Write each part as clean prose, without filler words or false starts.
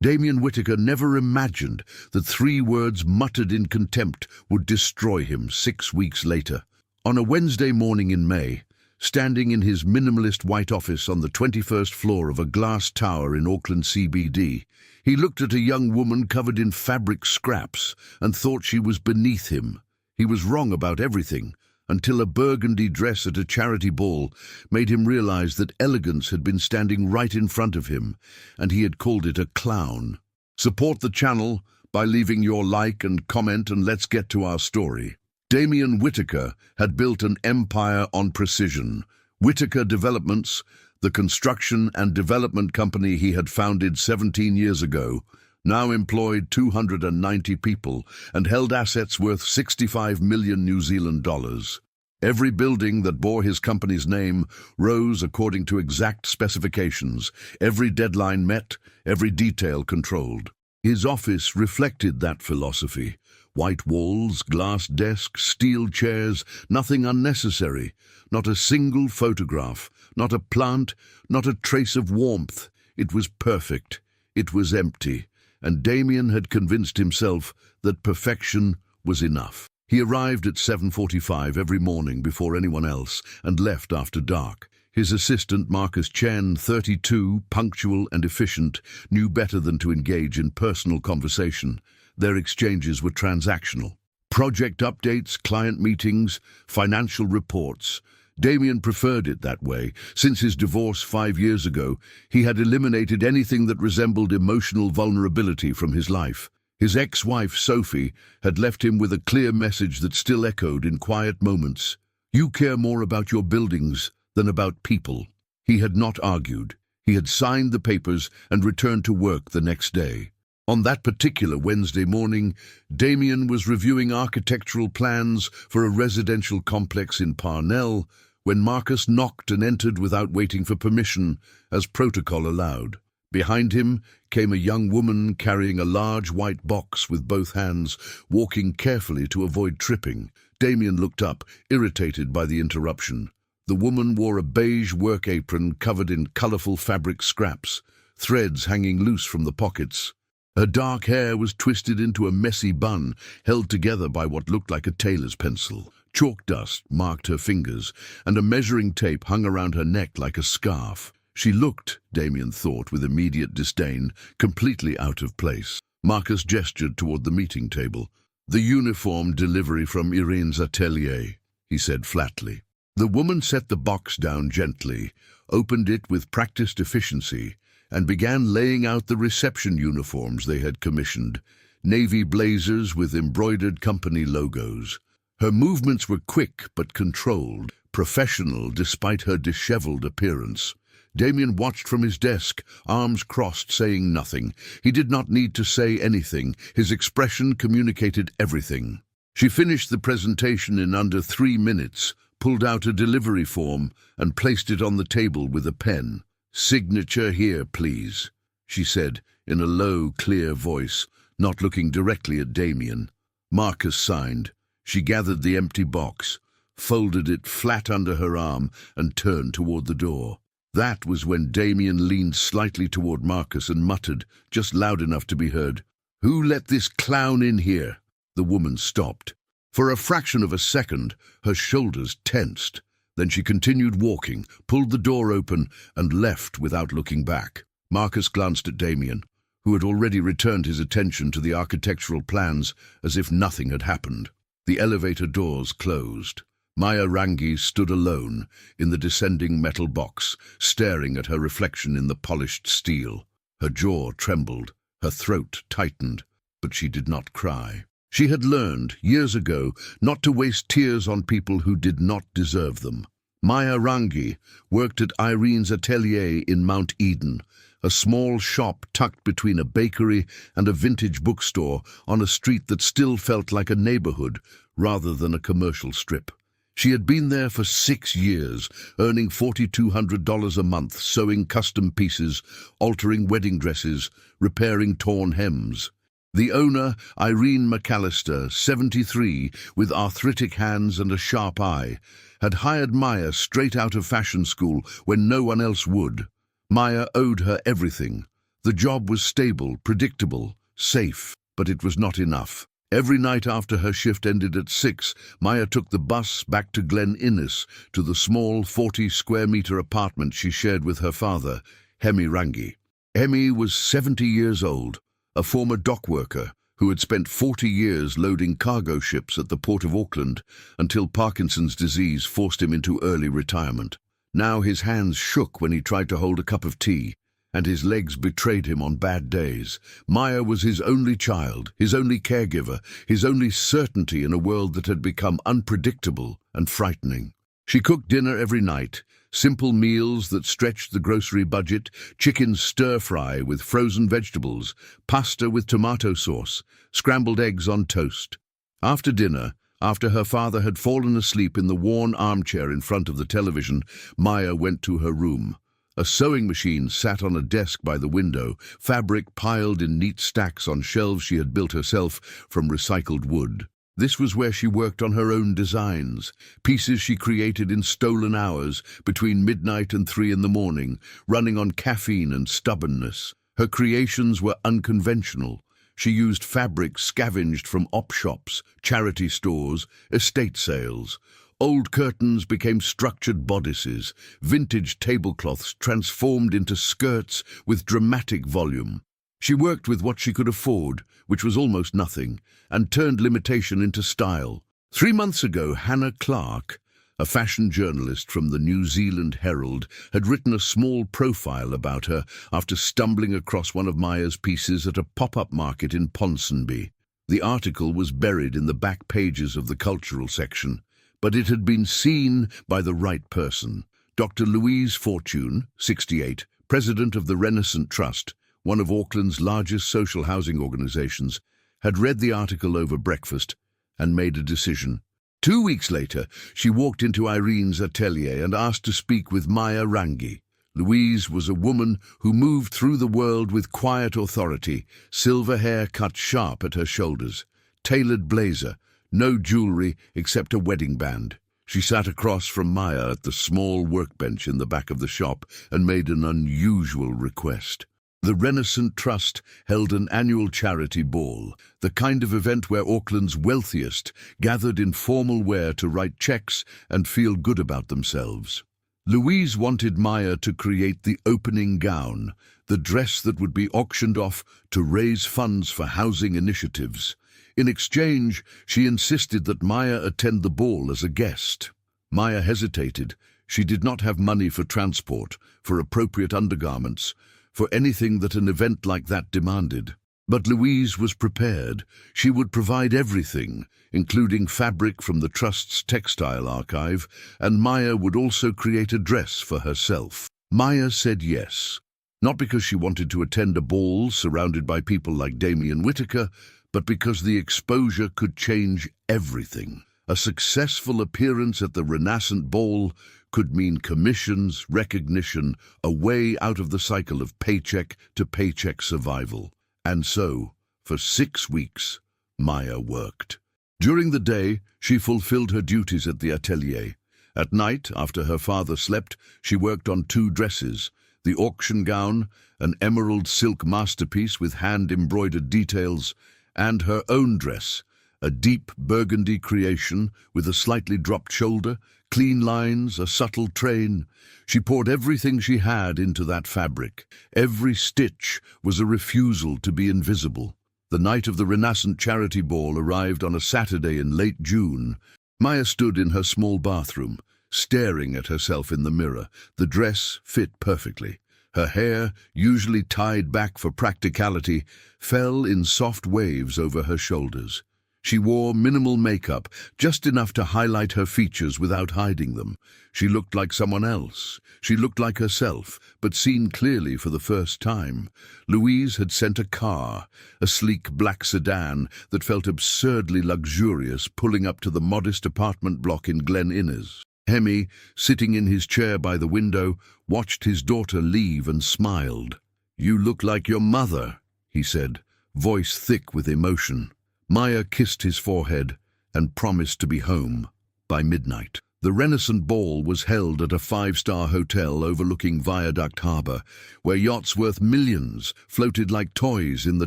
Damien Whitaker never imagined that 3 words muttered in contempt would destroy him 6 weeks later. On a Wednesday morning in May, standing in his minimalist white office on the 21st floor of a glass tower in Auckland CBD, he looked at a young woman covered in fabric scraps and thought she was beneath him. He was wrong about everything, until a burgundy dress at a charity ball made him realize that elegance had been standing right in front of him, and he had called it a clown. Support the channel by leaving your like and comment, and let's get to our story. Damien Whitaker had built an empire on precision. Whitaker Developments, the construction and development company he had founded 17 years ago, now employed 290 people and held assets worth 65 million New Zealand dollars. Every building that bore his company's name rose according to exact specifications, every deadline met, every detail controlled. His office reflected that philosophy. White walls, glass desks, steel chairs, nothing unnecessary, not a single photograph, not a plant, not a trace of warmth. It was perfect. It was empty. And Damien had convinced himself that perfection was enough. He arrived at 7:45 every morning before anyone else and left after dark. His assistant, Marcus Chen, 32, punctual and efficient, knew better than to engage in personal conversation. Their exchanges were transactional. Project updates, client meetings, financial reports. Damien preferred it that way. Since his divorce 5 years ago, he had eliminated anything that resembled emotional vulnerability from his life. His ex-wife, Sophie, had left him with a clear message that still echoed in quiet moments. "You care more about your buildings than about people." He had not argued. He had signed the papers and returned to work the next day. On that particular Wednesday morning, Damien was reviewing architectural plans for a residential complex in Parnell when Marcus knocked and entered without waiting for permission, as protocol allowed. Behind him came a young woman carrying a large white box with both hands, walking carefully to avoid tripping. Damien looked up, irritated by the interruption. The woman wore a beige work apron covered in colorful fabric scraps, threads hanging loose from the pockets. Her dark hair was twisted into a messy bun, held together by what looked like a tailor's pencil. Chalk dust marked her fingers, and a measuring tape hung around her neck like a scarf. She looked, Damien thought with immediate disdain, completely out of place. Marcus gestured toward the meeting table. "The uniform delivery from Irene's atelier," he said flatly. The woman set the box down gently, opened it with practiced efficiency, and began laying out the reception uniforms they had commissioned, navy blazers with embroidered company logos. Her movements were quick but controlled, professional despite her disheveled appearance. Damien watched from his desk, arms crossed, saying nothing. He did not need to say anything. His expression communicated everything. She finished the presentation in under 3 minutes, pulled out a delivery form, and placed it on the table with a pen. "Signature here, please," she said in a low, clear voice, not looking directly at Damien. Marcus signed. She gathered the empty box, folded it flat under her arm, and turned toward the door. That was when Damien leaned slightly toward Marcus and muttered, just loud enough to be heard, "Who let this clown in here?" The woman stopped. For a fraction of a second, her shoulders tensed. Then she continued walking, pulled the door open, and left without looking back. Marcus glanced at Damien, who had already returned his attention to the architectural plans as if nothing had happened. The elevator doors closed. Maya Rangi stood alone in the descending metal box, staring at her reflection in the polished steel. Her jaw trembled, her throat tightened, but she did not cry. She had learned, years ago, not to waste tears on people who did not deserve them. Maya Rangi worked at Irene's atelier in Mount Eden, a small shop tucked between a bakery and a vintage bookstore on a street that still felt like a neighborhood rather than a commercial strip. She had been there for 6 years, earning $4,200 a month, sewing custom pieces, altering wedding dresses, repairing torn hems. The owner, Irene McAllister, 73, with arthritic hands and a sharp eye, had hired Maya straight out of fashion school when no one else would. Maya owed her everything: The job was stable, predictable, safe, but it was not enough. Every night after her shift ended at 6, Maya took the bus back to Glen Innes, to the small 40-square-meter apartment she shared with her father, Hemi Rangi. Hemi was 70 years old, a former dock worker who had spent 40 years loading cargo ships at the port of Auckland until Parkinson's disease forced him into early retirement. Now his hands shook when he tried to hold a cup of tea, and his legs betrayed him on bad days. Maya was his only child, his only caregiver, his only certainty in a world that had become unpredictable and frightening. She cooked dinner every night, simple meals that stretched the grocery budget, chicken stir-fry with frozen vegetables, pasta with tomato sauce, scrambled eggs on toast. After dinner, after her father had fallen asleep in the worn armchair in front of the television, Maya went to her room. A sewing machine sat on a desk by the window, fabric piled in neat stacks on shelves she had built herself from recycled wood. This was where she worked on her own designs, pieces she created in stolen hours between midnight and 3 in the morning, running on caffeine and stubbornness. Her creations were unconventional. She used fabric scavenged from op shops, charity stores, estate sales. Old curtains became structured bodices, vintage tablecloths transformed into skirts with dramatic volume. She worked with what she could afford, which was almost nothing, and turned limitation into style. 3 months ago, Hannah Clark, a fashion journalist from the New Zealand Herald, had written a small profile about her after stumbling across one of Maya's pieces at a pop-up market in Ponsonby. The article was buried in the back pages of the cultural section, but it had been seen by the right person. Dr. Louise Fortune, 68, president of the Renaissance Trust, one of Auckland's largest social housing organizations, had read the article over breakfast and made a decision. 2 weeks later, she walked into Irene's atelier and asked to speak with Maya Rangi. Louise was a woman who moved through the world with quiet authority, silver hair cut sharp at her shoulders, tailored blazer, no jewelry except a wedding band. She sat across from Maya at the small workbench in the back of the shop and made an unusual request. The Renaissance Trust held an annual charity ball, the kind of event where Auckland's wealthiest gathered in formal wear to write checks and feel good about themselves. Louise wanted Maya to create the opening gown, the dress that would be auctioned off to raise funds for housing initiatives. In exchange, she insisted that Maya attend the ball as a guest. Maya hesitated. She did not have money for transport, for appropriate undergarments, for anything that an event like that demanded. But Louise was prepared. She would provide everything, including fabric from the Trust's textile archive, and Maya would also create a dress for herself. Maya said yes, not because she wanted to attend a ball surrounded by people like Damien Whitaker, but because the exposure could change everything. A successful appearance at the Renaissance Ball could mean commissions, recognition, a way out of the cycle of paycheck to paycheck survival. And so, for 6 weeks, Maya worked. During the day, she fulfilled her duties at the atelier. At night, after her father slept, she worked on 2 dresses: the auction gown, an emerald silk masterpiece with hand-embroidered details, and her own dress, a deep burgundy creation with a slightly dropped shoulder, clean lines, a subtle train. She poured everything she had into that fabric. Every stitch was a refusal to be invisible. The night of the Renaissance Charity Ball arrived on a Saturday in late June. Maya stood in her small bathroom, staring at herself in the mirror. The dress fit perfectly. Her hair, usually tied back for practicality, fell in soft waves over her shoulders. She wore minimal makeup, just enough to highlight her features without hiding them. She looked like someone else. She looked like herself, but seen clearly for the first time. Louise had sent a car, a sleek black sedan that felt absurdly luxurious, pulling up to the modest apartment block in Glen Innes. Hemi, sitting in his chair by the window, watched his daughter leave and smiled. "You look like your mother," he said, voice thick with emotion. Maya kissed his forehead and promised to be home by midnight. The Renaissance Ball was held at a five-star hotel overlooking Viaduct Harbour, where yachts worth millions floated like toys in the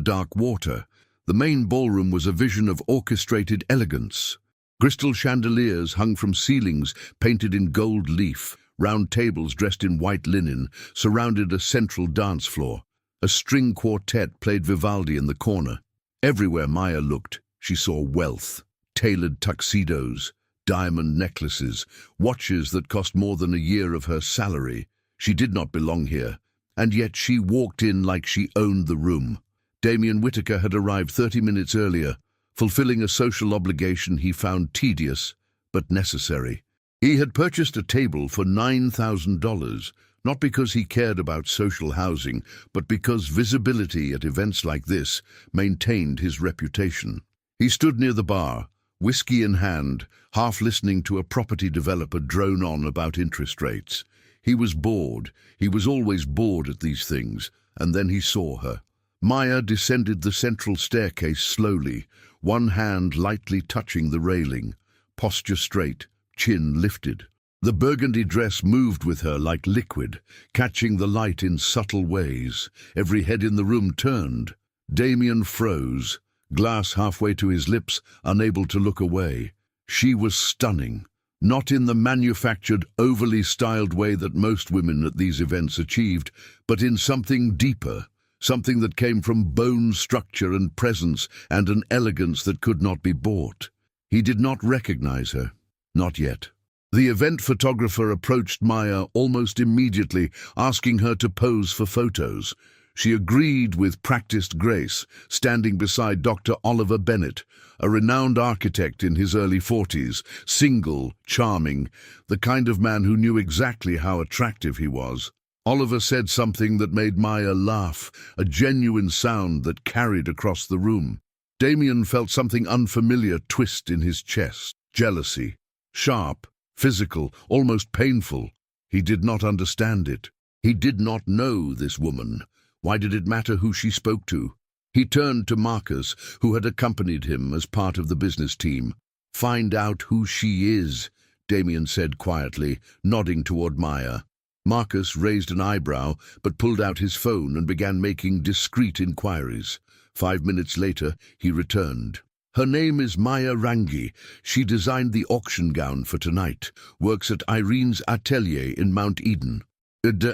dark water. The main ballroom was a vision of orchestrated elegance. Crystal chandeliers hung from ceilings painted in gold leaf. Round tables dressed in white linen surrounded a central dance floor. A string quartet played Vivaldi in the corner. Everywhere Maya looked, she saw wealth, tailored tuxedos, diamond necklaces, watches that cost more than a year of her salary. She did not belong here, and yet she walked in like she owned the room. Damien Whitaker had arrived 30 minutes earlier, fulfilling a social obligation he found tedious but necessary. He had purchased a table for $9,000, not because he cared about social housing, but because visibility at events like this maintained his reputation. He stood near the bar, whiskey in hand, half listening to a property developer drone on about interest rates. He was bored. He was always bored at these things, and then he saw her. Maya descended the central staircase slowly, one hand lightly touching the railing, posture straight, chin lifted. The burgundy dress moved with her like liquid, catching the light in subtle ways. Every head in the room turned. Damien froze, glass halfway to his lips, unable to look away. She was stunning, not in the manufactured, overly styled way that most women at these events achieved, but in something deeper, something that came from bone structure and presence and an elegance that could not be bought. He did not recognize her. Not yet. The event photographer approached Maya almost immediately, asking her to pose for photos. She agreed with practiced grace, standing beside Dr. Oliver Bennett, a renowned architect in his early 40s, single, charming, the kind of man who knew exactly how attractive he was. Oliver said something that made Maya laugh, a genuine sound that carried across the room. Damien felt something unfamiliar twist in his chest. Jealousy. Sharp, physical, almost painful. He did not understand it. He did not know this woman. Why did it matter who she spoke to? He turned to Marcus, who had accompanied him as part of the business team. "Find out who she is," Damien said quietly, nodding toward Maya. Marcus raised an eyebrow, but pulled out his phone and began making discreet inquiries. 5 minutes later, he returned. "Her name is Maya Rangi. She designed the auction gown for tonight, works at Irene's atelier in Mount Eden."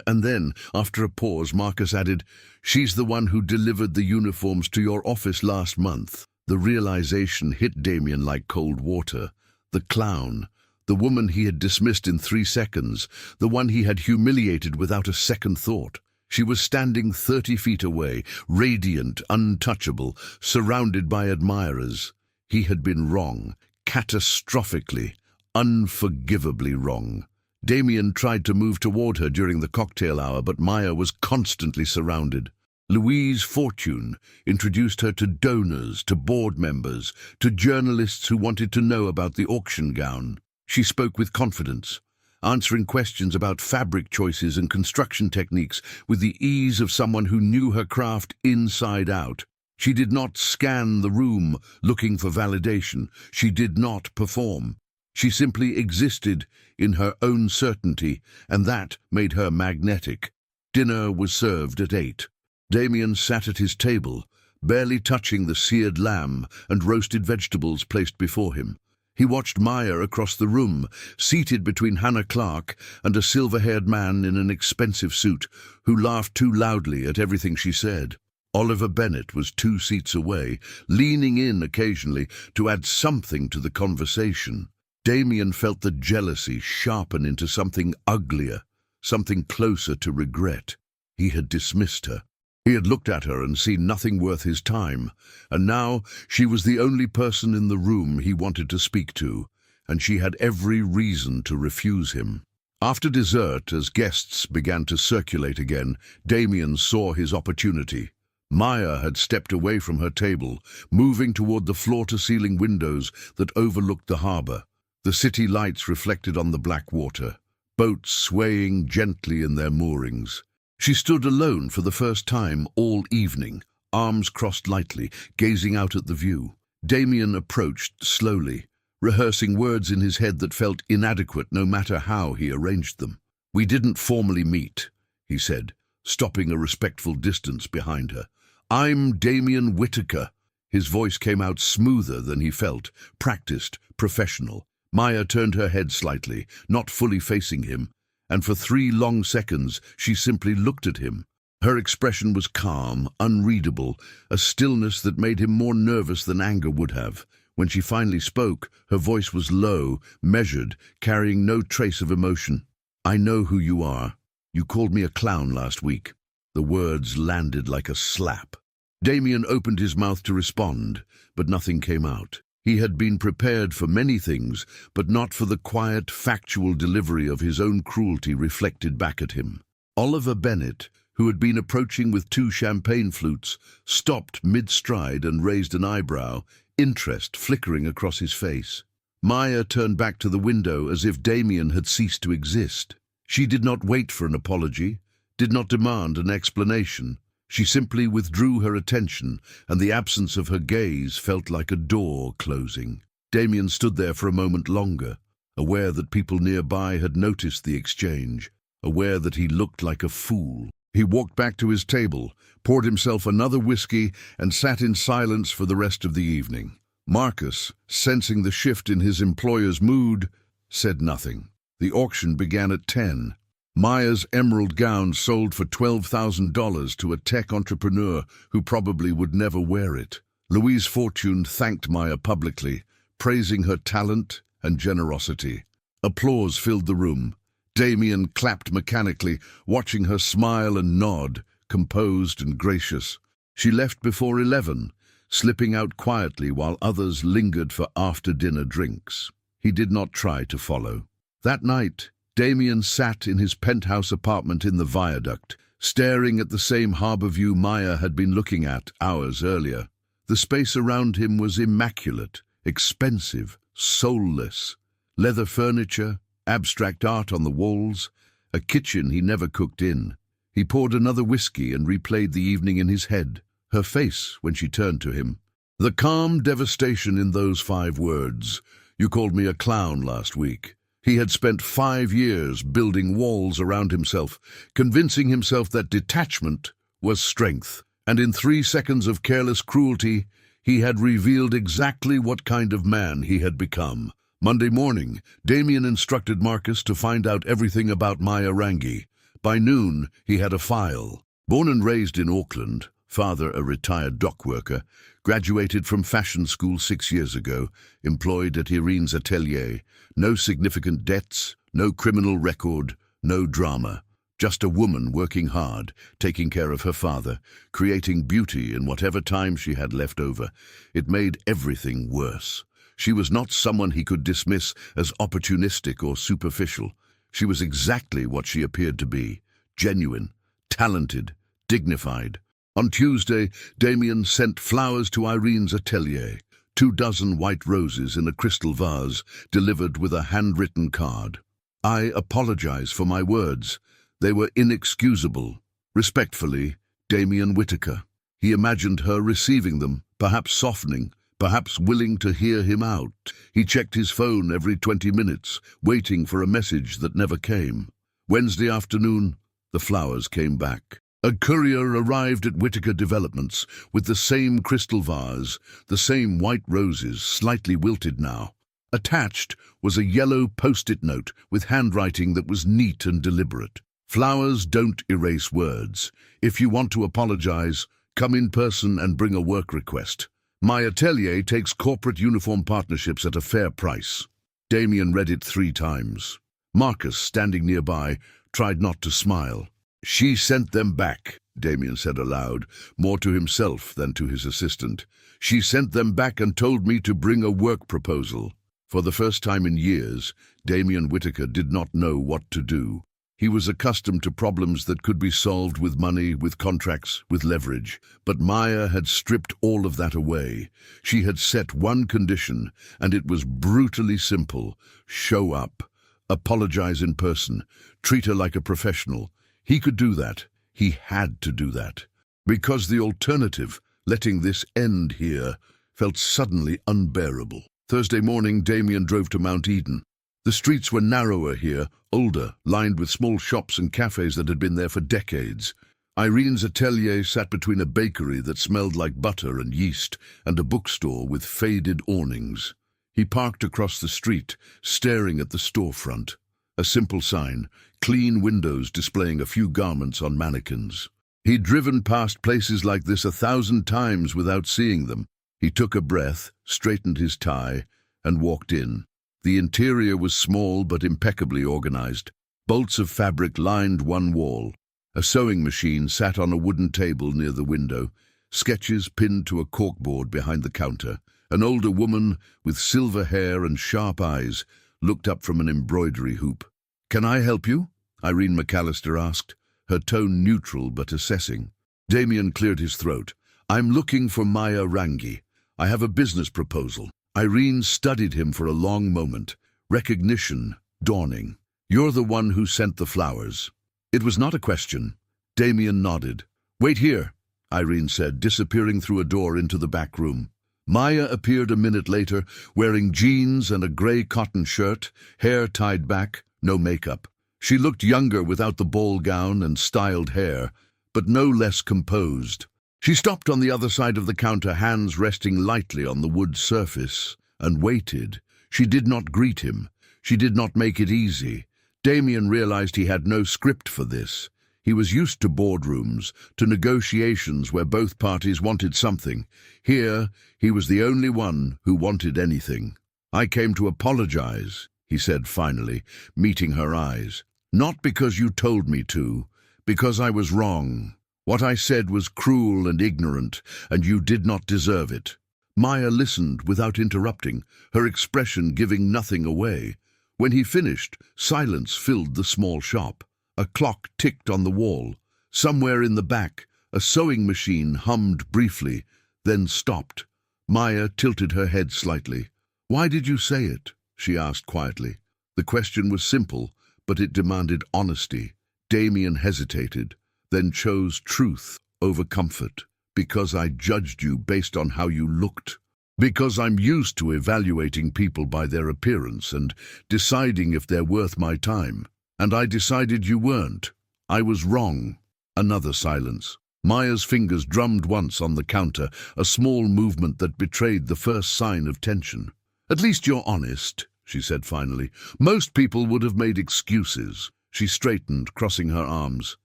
And then, after a pause, Marcus added, "She's the one who delivered the uniforms to your office last month." The realization hit Damien like cold water. The clown, the woman he had dismissed in 3 seconds, the one he had humiliated without a second thought. She was standing 30 feet away, radiant, untouchable, surrounded by admirers. He had been wrong, catastrophically, unforgivably wrong. Damien tried to move toward her during the cocktail hour, but Maya was constantly surrounded. Louise Fortune introduced her to donors, to board members, to journalists who wanted to know about the auction gown. She spoke with confidence, answering questions about fabric choices and construction techniques with the ease of someone who knew her craft inside out. She did not scan the room looking for validation. She did not perform. She simply existed in her own certainty, and that made her magnetic. Dinner was served at 8. Damien sat at his table, barely touching the seared lamb and roasted vegetables placed before him. He watched Maya across the room, seated between Hannah Clark and a silver-haired man in an expensive suit who laughed too loudly at everything she said. Oliver Bennett was 2 seats away, leaning in occasionally to add something to the conversation. Damien felt the jealousy sharpen into something uglier, something closer to regret. He had dismissed her. He had looked at her and seen nothing worth his time, and now she was the only person in the room he wanted to speak to, and she had every reason to refuse him. After dessert, as guests began to circulate again, Damien saw his opportunity. Maya had stepped away from her table, moving toward the floor-to-ceiling windows that overlooked the harbor. The city lights reflected on the black water, boats swaying gently in their moorings. She stood alone for the first time all evening, arms crossed lightly, gazing out at the view. Damien approached slowly, rehearsing words in his head that felt inadequate no matter how he arranged them. "We didn't formally meet," he said, stopping a respectful distance behind her. "I'm Damien Whitaker." His voice came out smoother than he felt, practiced, professional. Maya turned her head slightly, not fully facing him, and for 3 long seconds she simply looked at him. Her expression was calm, unreadable, a stillness that made him more nervous than anger would have. When she finally spoke, her voice was low, measured, carrying no trace of emotion. "I know who you are. You called me a clown last week." The words landed like a slap. Damien opened his mouth to respond, but nothing came out. He had been prepared for many things, but not for the quiet, factual delivery of his own cruelty reflected back at him. Oliver Bennett, who had been approaching with 2 champagne flutes, stopped mid-stride and raised an eyebrow, interest flickering across his face. Maya turned back to the window as if Damien had ceased to exist. She did not wait for an apology, did not demand an explanation. She simply withdrew her attention, and the absence of her gaze felt like a door closing. Damien stood there for a moment longer, aware that people nearby had noticed the exchange, aware that he looked like a fool. He walked back to his table, poured himself another whiskey, and sat in silence for the rest of the evening. Marcus, sensing the shift in his employer's mood, said nothing. The auction began at 10. Maya's emerald gown sold for $12,000 to a tech entrepreneur who probably would never wear it. Louise Fortune thanked Maya publicly, praising her talent and generosity. Applause filled the room. Damien clapped mechanically, watching her smile and nod, composed and gracious. She left before 11, slipping out quietly while others lingered for after-dinner drinks. He did not try to follow. That night, Damien sat in his penthouse apartment in the Viaduct, staring at the same harbor view Maya had been looking at hours earlier. The space around him was immaculate, expensive, soulless. Leather furniture, abstract art on the walls, a kitchen he never cooked in. He poured another whiskey and replayed the evening in his head, her face when she turned to him. The calm devastation in those 5 words, "You called me a clown last week." He had spent 5 years building walls around himself, convincing himself that detachment was strength. And in 3 seconds of careless cruelty, he had revealed exactly what kind of man he had become. Monday morning, Damien instructed Marcus to find out everything about Maya Rangi. By noon, he had a file. Born and raised in Auckland, father a retired dock worker, graduated from fashion school 6 years ago, employed at Irene's atelier. No significant debts, no criminal record, no drama. Just a woman working hard, taking care of her father, creating beauty in whatever time she had left over. It made everything worse. She was not someone he could dismiss as opportunistic or superficial. She was exactly what she appeared to be: genuine, talented, dignified. On Tuesday, Damien sent flowers to Irene's atelier, 24 white roses in a crystal vase, delivered with a handwritten card. "I apologize for my words. They were inexcusable. Respectfully, Damien Whitaker." He imagined her receiving them, perhaps softening, perhaps willing to hear him out. He checked his phone every 20 minutes, waiting for a message that never came. Wednesday afternoon, the flowers came back. A courier arrived at Whitaker Developments with the same crystal vase, the same white roses, slightly wilted now. Attached was a yellow post-it note with handwriting that was neat and deliberate. "Flowers don't erase words. If you want to apologize, come in person and bring a work request. My atelier takes corporate uniform partnerships at a fair price." Damien read it 3 times. Marcus, standing nearby, tried not to smile. "She sent them back," Damien said aloud, more to himself than to his assistant. "She sent them back and told me to bring a work proposal." For the first time in years, Damien Whitaker did not know what to do. He was accustomed to problems that could be solved with money, with contracts, with leverage. But Maya had stripped all of that away. She had set one condition, and it was brutally simple: show up, apologize in person, treat her like a professional. He could do that. He had to do that. Because the alternative, letting this end here, felt suddenly unbearable. Thursday morning, Damien drove to Mount Eden. The streets were narrower here, older, lined with small shops and cafes that had been there for decades. Irene's atelier sat between a bakery that smelled like butter and yeast and a bookstore with faded awnings. He parked across the street, staring at the storefront. A simple sign, clean windows displaying a few garments on mannequins. He'd driven past places like this 1,000 times without seeing them. He took a breath, straightened his tie, and walked in. The interior was small but impeccably organized. Bolts of fabric lined one wall. A sewing machine sat on a wooden table near the window, sketches pinned to a corkboard behind the counter. An older woman with silver hair and sharp eyes looked up from an embroidery hoop. "Can I help you?" Irene McAllister asked, her tone neutral but assessing. Damien cleared his throat. "I'm looking for Maya Rangi. I have a business proposal." Irene studied him for a long moment, recognition dawning. "You're the one who sent the flowers." It was not a question. Damien nodded. "Wait here," Irene said, disappearing through a door into the back room. Maya appeared a minute later, wearing jeans and a grey cotton shirt, hair tied back, no makeup. She looked younger without the ball gown and styled hair, but no less composed. She stopped on the other side of the counter, hands resting lightly on the wood surface, and waited. She did not greet him. She did not make it easy. Damien realized he had no script for this. He was used to boardrooms, to negotiations where both parties wanted something. Here, he was the only one who wanted anything. "I came to apologize," he said finally, meeting her eyes. "Not because you told me to, because I was wrong. What I said was cruel and ignorant, and you did not deserve it." Maya listened without interrupting, her expression giving nothing away. When he finished, silence filled the small shop. A clock ticked on the wall. Somewhere in the back, a sewing machine hummed briefly, then stopped. Maya tilted her head slightly. "Why did you say it?" she asked quietly. The question was simple, but it demanded honesty. Damien hesitated, then chose truth over comfort. "Because I judged you based on how you looked. Because I'm used to evaluating people by their appearance and deciding if they're worth my time. And I decided you weren't. I was wrong." Another silence. Maya's fingers drummed once on the counter, a small movement that betrayed the first sign of tension. "At least you're honest," she said finally. "Most people would have made excuses." She straightened, crossing her arms.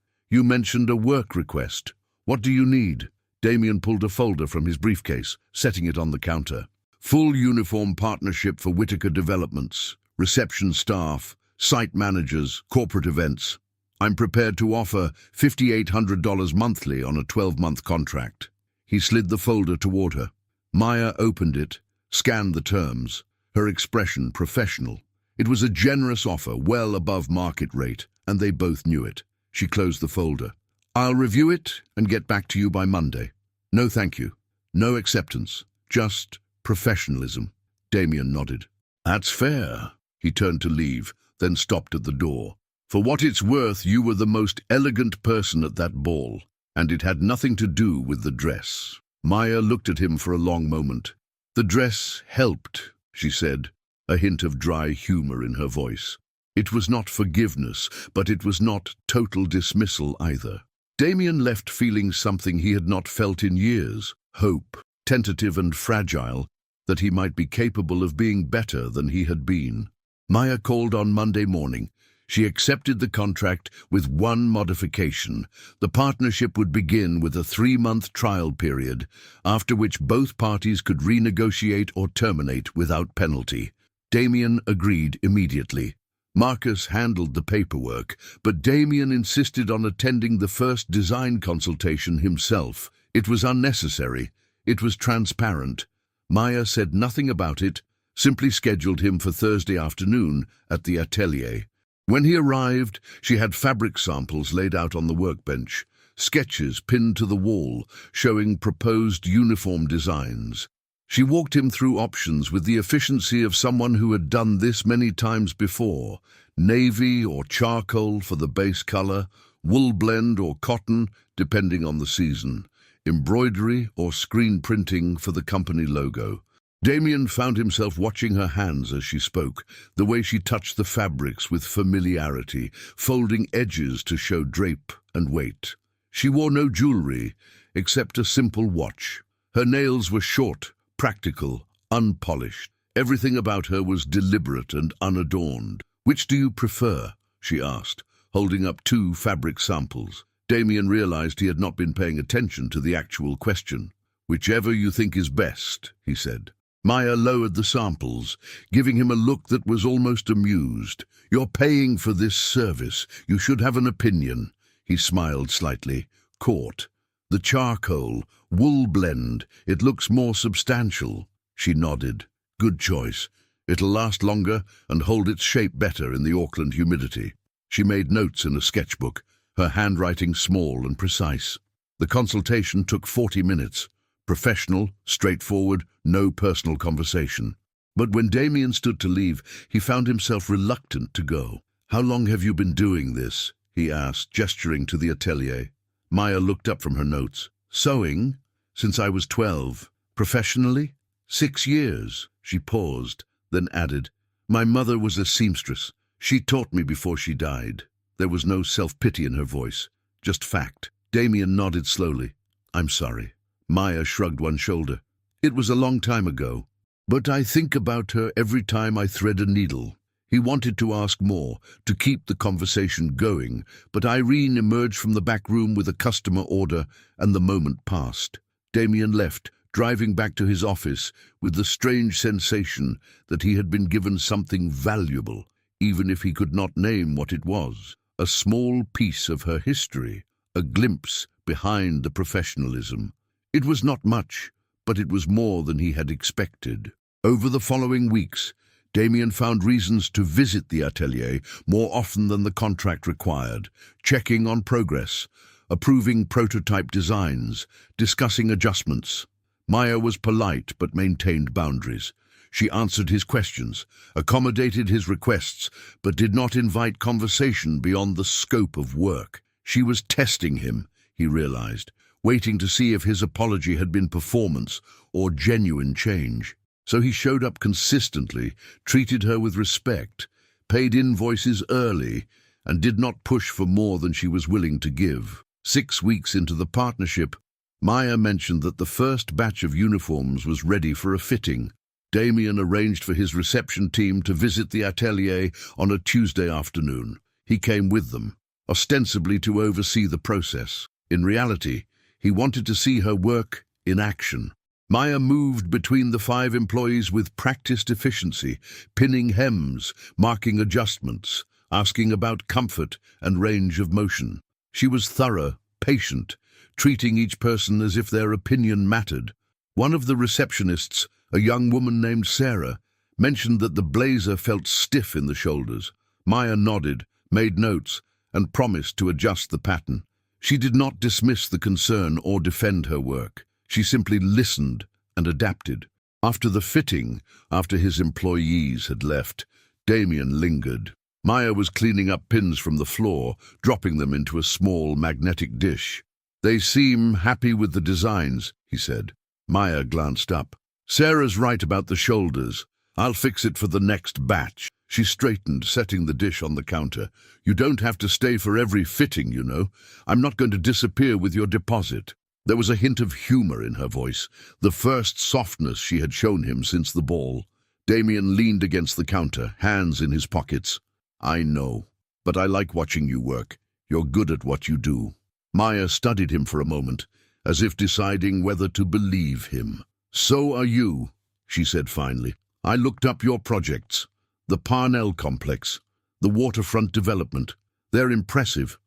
"You mentioned a work request. What do you need?" Damien pulled a folder from his briefcase, setting it on the counter. "Full uniform partnership for Whitaker Developments. Reception staff, site managers, corporate events. I'm prepared to offer $5,800 monthly on a 12-month contract." He slid the folder toward her. Maya opened it, scanned the terms, her expression professional. It was a generous offer, well above market rate, and they both knew it. She closed the folder. "I'll review it and get back to you by Monday." "No, thank you. No acceptance. Just professionalism." Damien nodded. "That's fair." He turned to leave, then stopped at the door. "For what it's worth, you were the most elegant person at that ball, and it had nothing to do with the dress." Maya looked at him for a long moment. "The dress helped," she said, a hint of dry humor in her voice. It was not forgiveness, but it was not total dismissal either. Damien left feeling something he had not felt in years, hope, tentative and fragile, that he might be capable of being better than he had been. Maya called on Monday morning. She accepted the contract with one modification. The partnership would begin with a 3-month trial period, after which both parties could renegotiate or terminate without penalty. Damien agreed immediately. Marcus handled the paperwork, but Damien insisted on attending the first design consultation himself. It was unnecessary. It was transparent. Maya said nothing about it, simply scheduled him for Thursday afternoon at the atelier. When he arrived, she had fabric samples laid out on the workbench, sketches pinned to the wall showing proposed uniform designs. She walked him through options with the efficiency of someone who had done this many times before: navy or charcoal for the base color, wool blend or cotton, depending on the season, embroidery or screen printing for the company logo. Damien found himself watching her hands as she spoke, the way she touched the fabrics with familiarity, folding edges to show drape and weight. She wore no jewelry, except a simple watch. Her nails were short, practical, unpolished. Everything about her was deliberate and unadorned. "Which do you prefer?" she asked, holding up 2 fabric samples. Damien realized he had not been paying attention to the actual question. "Whichever you think is best," he said. Maya lowered the samples, giving him a look that was almost amused. "You're paying for this service. You should have an opinion." He smiled slightly. "Caught. The charcoal, wool blend. It looks more substantial." She nodded. "Good choice. It'll last longer and hold its shape better in the Auckland humidity." She made notes in a sketchbook, her handwriting small and precise. The consultation took 40 minutes. Professional, straightforward, no personal conversation. But when Damien stood to leave, he found himself reluctant to go. "How long have you been doing this?" he asked, gesturing to the atelier. Maya looked up from her notes. "Sewing? Since I was 12. Professionally? 6 years." She paused, then added, "My mother was a seamstress. She taught me before she died." There was no self-pity in her voice, just fact. Damien nodded slowly. "I'm sorry." Maya shrugged one shoulder. "It was a long time ago, but I think about her every time I thread a needle." He wanted to ask more, to keep the conversation going, but Irene emerged from the back room with a customer order, and the moment passed. Damien left, driving back to his office with the strange sensation that he had been given something valuable, even if he could not name what it was. A small piece of her history, a glimpse behind the professionalism. It was not much, but it was more than he had expected. Over the following weeks, Damien found reasons to visit the atelier more often than the contract required, checking on progress, approving prototype designs, discussing adjustments. Maya was polite but maintained boundaries. She answered his questions, accommodated his requests, but did not invite conversation beyond the scope of work. She was testing him, he realized, waiting to see if his apology had been performance or genuine change. So he showed up consistently, treated her with respect, paid invoices early, and did not push for more than she was willing to give. 6 weeks into the partnership, Maya mentioned that the first batch of uniforms was ready for a fitting. Damien arranged for his reception team to visit the atelier on a Tuesday afternoon. He came with them, ostensibly to oversee the process. In reality, he wanted to see her work in action. Maya moved between the 5 employees with practiced efficiency, pinning hems, marking adjustments, asking about comfort and range of motion. She was thorough, patient, treating each person as if their opinion mattered. One of the receptionists, a young woman named Sarah, mentioned that the blazer felt stiff in the shoulders. Maya nodded, made notes, and promised to adjust the pattern. She did not dismiss the concern or defend her work. She simply listened and adapted. After the fitting, after his employees had left, Damien lingered. Maya was cleaning up pins from the floor, dropping them into a small magnetic dish. "They seem happy with the designs," he said. Maya glanced up. "Sarah's right about the shoulders. I'll fix it for the next batch." She straightened, setting the dish on the counter. "You don't have to stay for every fitting, you know. I'm not going to disappear with your deposit." There was a hint of humor in her voice, the first softness she had shown him since the ball. Damien leaned against the counter, hands in his pockets. "I know, but I like watching you work. You're good at what you do." Maya studied him for a moment, as if deciding whether to believe him. "So are you," she said finally. "I looked up your projects. The Parnell complex, the waterfront development. They're impressive."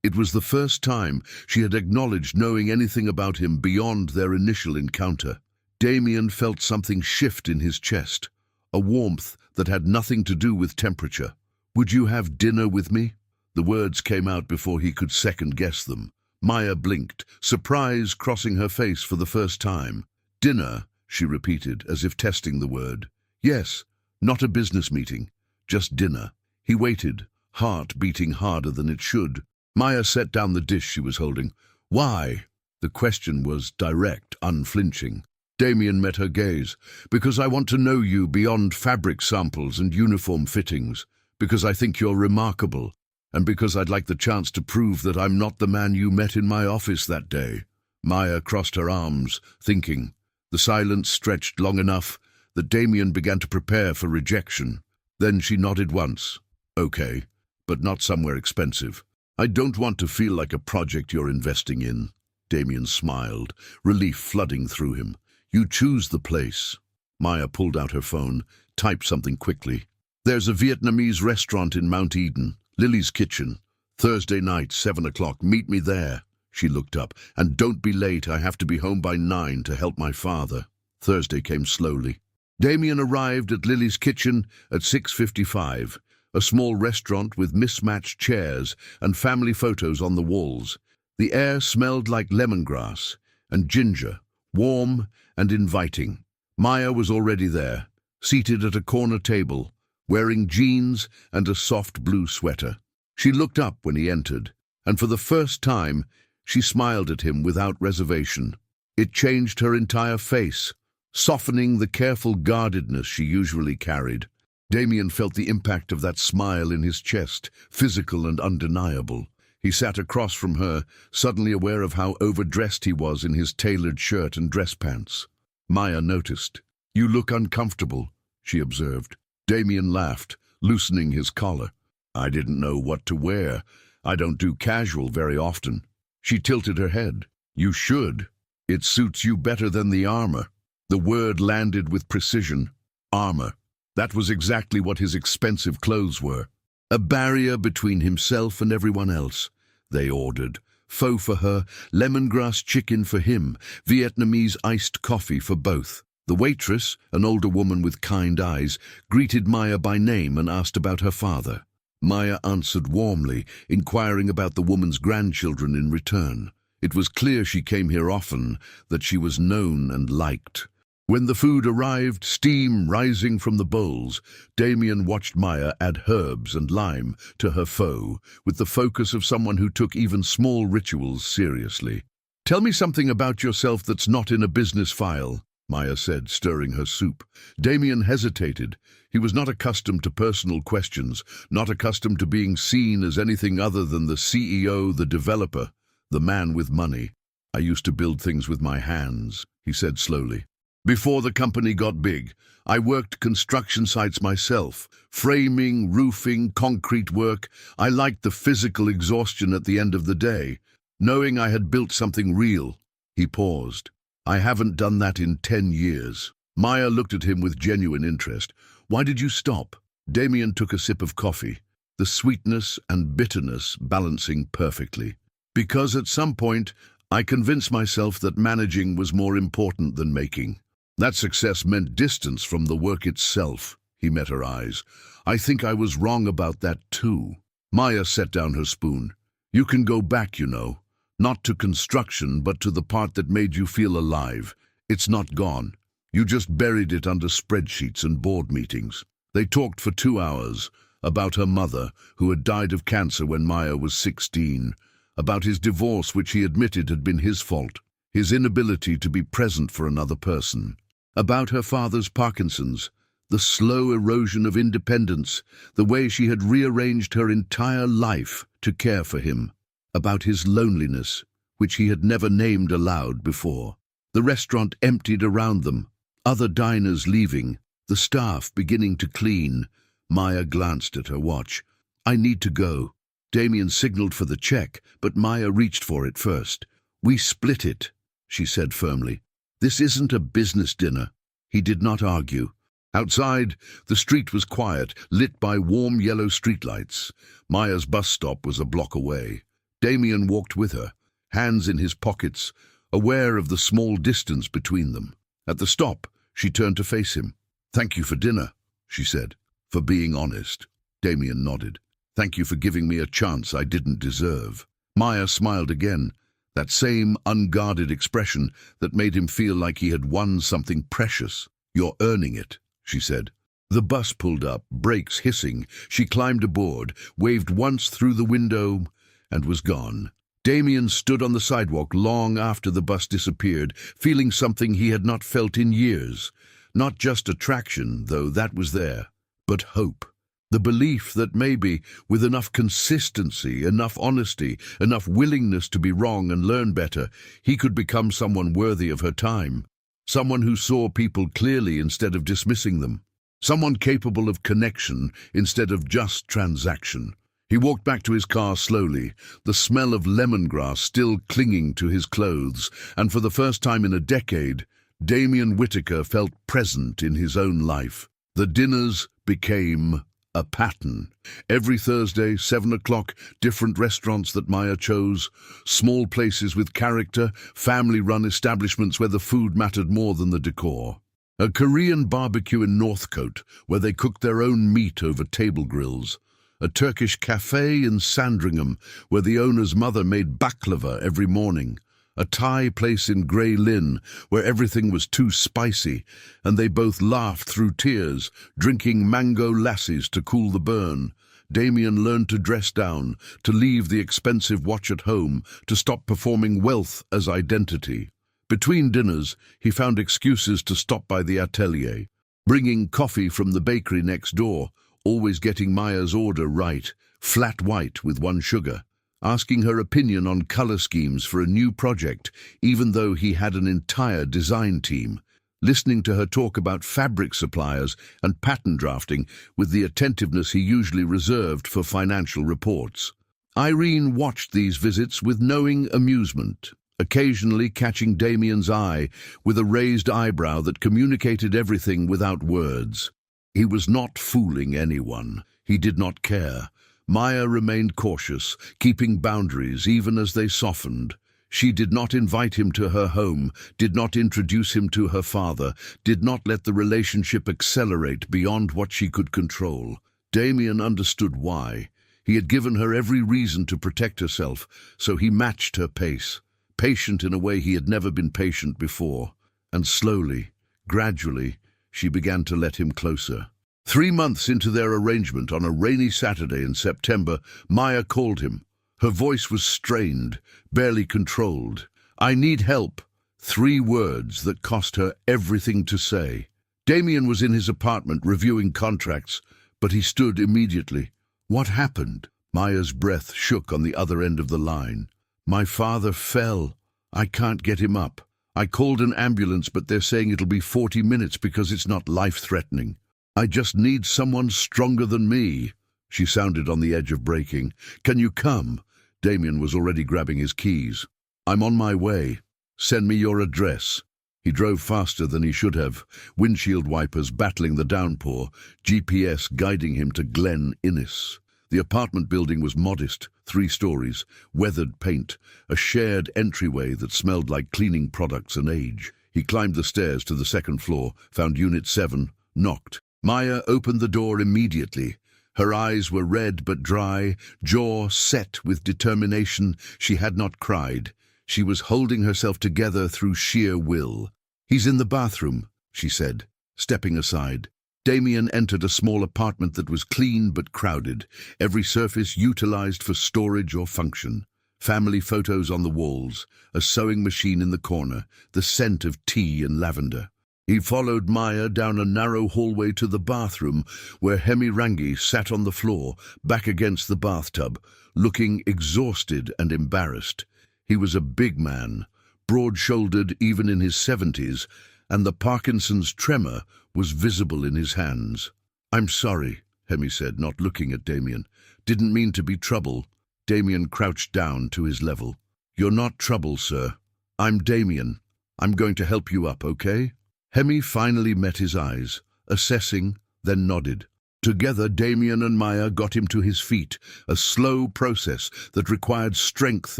It was the first time she had acknowledged knowing anything about him beyond their initial encounter. Damien felt something shift in his chest, a warmth that had nothing to do with temperature. "Would you have dinner with me?" The words came out before he could second-guess them. Maya blinked, surprise crossing her face for the first time. "Dinner," she repeated, as if testing the word. "Yes, not a business meeting, just dinner." He waited, heart beating harder than it should. Maya set down the dish she was holding. "Why?" The question was direct, unflinching. Damien met her gaze. Because I want to know you beyond fabric samples and uniform fittings. Because I think you're remarkable. And because I'd like the chance to prove that I'm not the man you met in my office that day. Maya crossed her arms, thinking. The silence stretched long enough that Damien began to prepare for rejection. Then she nodded once. Okay, but not somewhere expensive. I don't want to feel like a project you're investing in. Damien smiled, relief flooding through him. You choose the place. Maya pulled out her phone, typed something quickly. There's a Vietnamese restaurant in Mount Eden, Lily's Kitchen. Thursday night, 7 o'clock. Meet me there. She looked up. And don't be late. I have to be home by 9 to help my father. Thursday came slowly. Damien arrived at Lily's Kitchen at 6:55, a small restaurant with mismatched chairs and family photos on the walls. The air smelled like lemongrass and ginger, warm and inviting. Maya was already there, seated at a corner table, wearing jeans and a soft blue sweater. She looked up when he entered, and for the first time, she smiled at him without reservation. It changed her entire face, softening the careful guardedness she usually carried. Damien felt the impact of that smile in his chest, physical and undeniable. He sat across from her, suddenly aware of how overdressed he was in his tailored shirt and dress pants. Maya noticed. You look uncomfortable, she observed. Damien laughed, loosening his collar. I didn't know what to wear. I don't do casual very often. She tilted her head. You should. It suits you better than the armor. The word landed with precision. Armor. That was exactly what his expensive clothes were. A barrier between himself and everyone else. They ordered. Pho for her, lemongrass chicken for him, Vietnamese iced coffee for both. The waitress, an older woman with kind eyes, greeted Maya by name and asked about her father. Maya answered warmly, inquiring about the woman's grandchildren in return. It was clear she came here often, that she was known and liked. When the food arrived, steam rising from the bowls, Damien watched Maya add herbs and lime to her pho, with the focus of someone who took even small rituals seriously. Tell me something about yourself that's not in a business file, Maya said, stirring her soup. Damien hesitated. He was not accustomed to personal questions, not accustomed to being seen as anything other than the CEO, the developer, the man with money. I used to build things with my hands, he said slowly. Before the company got big, I worked construction sites myself, framing, roofing, concrete work. I liked the physical exhaustion at the end of the day, knowing I had built something real. He paused. I haven't done that in 10 years. Maya looked at him with genuine interest. Why did you stop? Damien took a sip of coffee, the sweetness and bitterness balancing perfectly. Because at some point, I convinced myself that managing was more important than making. That success meant distance from the work itself. He met her eyes. I think I was wrong about that too. Maya set down her spoon. You can go back, you know. Not to construction, but to the part that made you feel alive. It's not gone. You just buried it under spreadsheets and board meetings. They talked for 2 hours about her mother, who had died of cancer when Maya was 16, about his divorce, which he admitted had been his fault, his inability to be present for another person, about her father's Parkinson's, the slow erosion of independence, the way she had rearranged her entire life to care for him, about his loneliness, which he had never named aloud before. The restaurant emptied around them, other diners leaving, the staff beginning to clean. Maya glanced at her watch. I need to go. Damien signaled for the check, but Maya reached for it first. We split it, she said firmly. This isn't a business dinner. He did not argue. Outside, the street was quiet, lit by warm yellow streetlights. Maya's bus stop was a block away. Damien walked with her, hands in his pockets, aware of the small distance between them. At the stop, she turned to face him. Thank you for dinner, she said, for being honest. Damien nodded. Thank you for giving me a chance I didn't deserve. Maya smiled again, that same unguarded expression that made him feel like he had won something precious. You're earning it, she said. The bus pulled up, brakes hissing. She climbed aboard, waved once through the window, and was gone. Damien stood on the sidewalk long after the bus disappeared, feeling something he had not felt in years. Not just attraction, though that was there, but hope. The belief that maybe, with enough consistency, enough honesty, enough willingness to be wrong and learn better, he could become someone worthy of her time. Someone who saw people clearly instead of dismissing them. Someone capable of connection instead of just transaction. He walked back to his car slowly, the smell of lemongrass still clinging to his clothes, and for the first time in a decade, Damien Whitaker felt present in his own life. The dinners became a pattern. Every Thursday, 7 o'clock, different restaurants that Maya chose, small places with character, family-run establishments where the food mattered more than the decor. A Korean barbecue in Northcote, where they cooked their own meat over table grills. A Turkish cafe in Sandringham, where the owner's mother made baklava every morning. A Thai place in Grey Lynn, where everything was too spicy, and they both laughed through tears, drinking mango lassies to cool the burn. Damien learned to dress down, to leave the expensive watch at home, to stop performing wealth as identity. Between dinners, he found excuses to stop by the atelier, bringing coffee from the bakery next door, always getting Maya's order right, flat white with 1 sugar. Asking her opinion on color schemes for a new project, even though he had an entire design team. Listening to her talk about fabric suppliers and pattern drafting with the attentiveness he usually reserved for financial reports. Irene watched these visits with knowing amusement, occasionally catching Damien's eye with a raised eyebrow that communicated everything without words. He was not fooling anyone. He did not care. Maya remained cautious, keeping boundaries even as they softened. She did not invite him to her home, did not introduce him to her father, did not let the relationship accelerate beyond what she could control. Damien understood why. He had given her every reason to protect herself, so he matched her pace, patient in a way he had never been patient before. And slowly, gradually, she began to let him closer. 3 months into their arrangement, on a rainy Saturday in September, Maya called him. Her voice was strained, barely controlled. "I need help." 3 words that cost her everything to say. Damien was in his apartment reviewing contracts, but he stood immediately. "What happened?" Maya's breath shook on the other end of the line. "My father fell. I can't get him up. I called an ambulance, but they're saying it'll be 40 minutes because it's not life-threatening. I just need someone stronger than me." She sounded on the edge of breaking. "Can you come?" Damien was already grabbing his keys. "I'm on my way. Send me your address." He drove faster than he should have, windshield wipers battling the downpour, GPS guiding him to Glen Innes. The apartment building was modest, 3 stories, weathered paint, a shared entryway that smelled like cleaning products and age. He climbed the stairs to the 2nd floor, found Unit 7, knocked. Maya opened the door immediately. Her eyes were red but dry, jaw set with determination. She had not cried. She was holding herself together through sheer will. "He's in the bathroom," she said, stepping aside. Damien entered a small apartment that was clean but crowded, every surface utilized for storage or function. Family photos on the walls, a sewing machine in the corner, the scent of tea and lavender. He followed Maya down a narrow hallway to the bathroom, where Hemi Rangi sat on the floor, back against the bathtub, looking exhausted and embarrassed. He was a big man, broad-shouldered even in his 70s, and the Parkinson's tremor was visible in his hands. "I'm sorry," Hemi said, not looking at Damien. "Didn't mean to be trouble." Damien crouched down to his level. "You're not trouble, sir. I'm Damien. I'm going to help you up, okay?" Hemi finally met his eyes, assessing, then nodded. Together, Damien and Maya got him to his feet, a slow process that required strength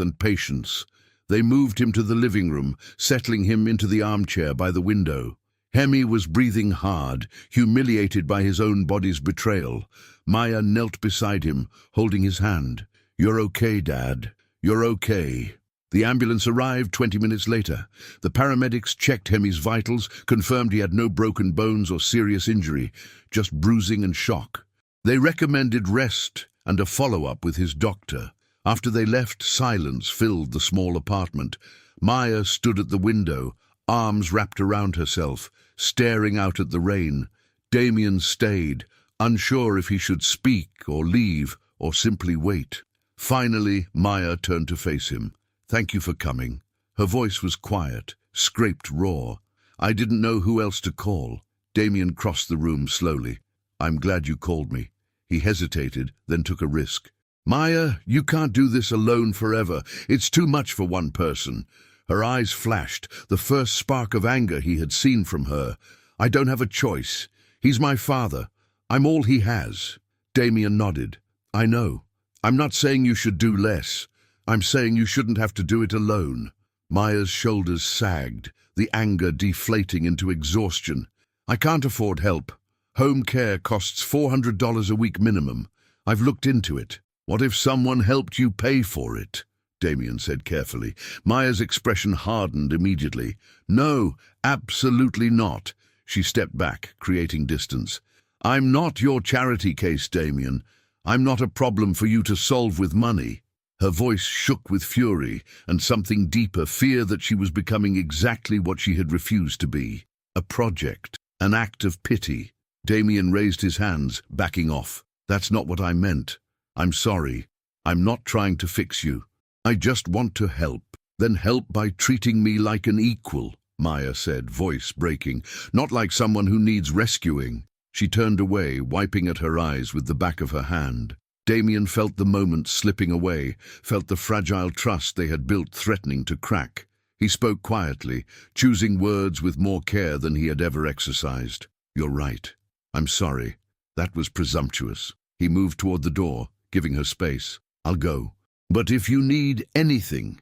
and patience. They moved him to the living room, settling him into the armchair by the window. Hemi was breathing hard, humiliated by his own body's betrayal. Maya knelt beside him, holding his hand. "You're okay, Dad. You're okay." The ambulance arrived 20 minutes later. The paramedics checked Hemi's vitals, confirmed he had no broken bones or serious injury, just bruising and shock. They recommended rest and a follow-up with his doctor. After they left, silence filled the small apartment. Maya stood at the window, arms wrapped around herself, staring out at the rain. Damien stayed, unsure if he should speak or leave or simply wait. Finally, Maya turned to face him. "Thank you for coming." Her voice was quiet, scraped raw. "I didn't know who else to call." Damien crossed the room slowly. "I'm glad you called me." He hesitated, then took a risk. "Maya, you can't do this alone forever. It's too much for one person." Her eyes flashed, the first spark of anger he had seen from her. "I don't have a choice. He's my father. I'm all he has." Damien nodded. "I know. I'm not saying you should do less. I'm saying you shouldn't have to do it alone." Maya's shoulders sagged, the anger deflating into exhaustion. "I can't afford help. Home care costs $400 a week minimum. I've looked into it." "What if someone helped you pay for it?" Damien said carefully. Maya's expression hardened immediately. "No, absolutely not." She stepped back, creating distance. "I'm not your charity case, Damien. I'm not a problem for you to solve with money." Her voice shook with fury and something deeper, fear that she was becoming exactly what she had refused to be. A project, an act of pity. Damien raised his hands, backing off. "That's not what I meant. I'm sorry. I'm not trying to fix you. I just want to help." "Then help by treating me like an equal," Maya said, voice breaking. "Not like someone who needs rescuing." She turned away, wiping at her eyes with the back of her hand. Damien felt the moment slipping away, felt the fragile trust they had built threatening to crack. He spoke quietly, choosing words with more care than he had ever exercised. "You're right. I'm sorry. That was presumptuous." He moved toward the door, giving her space. "I'll go. But if you need anything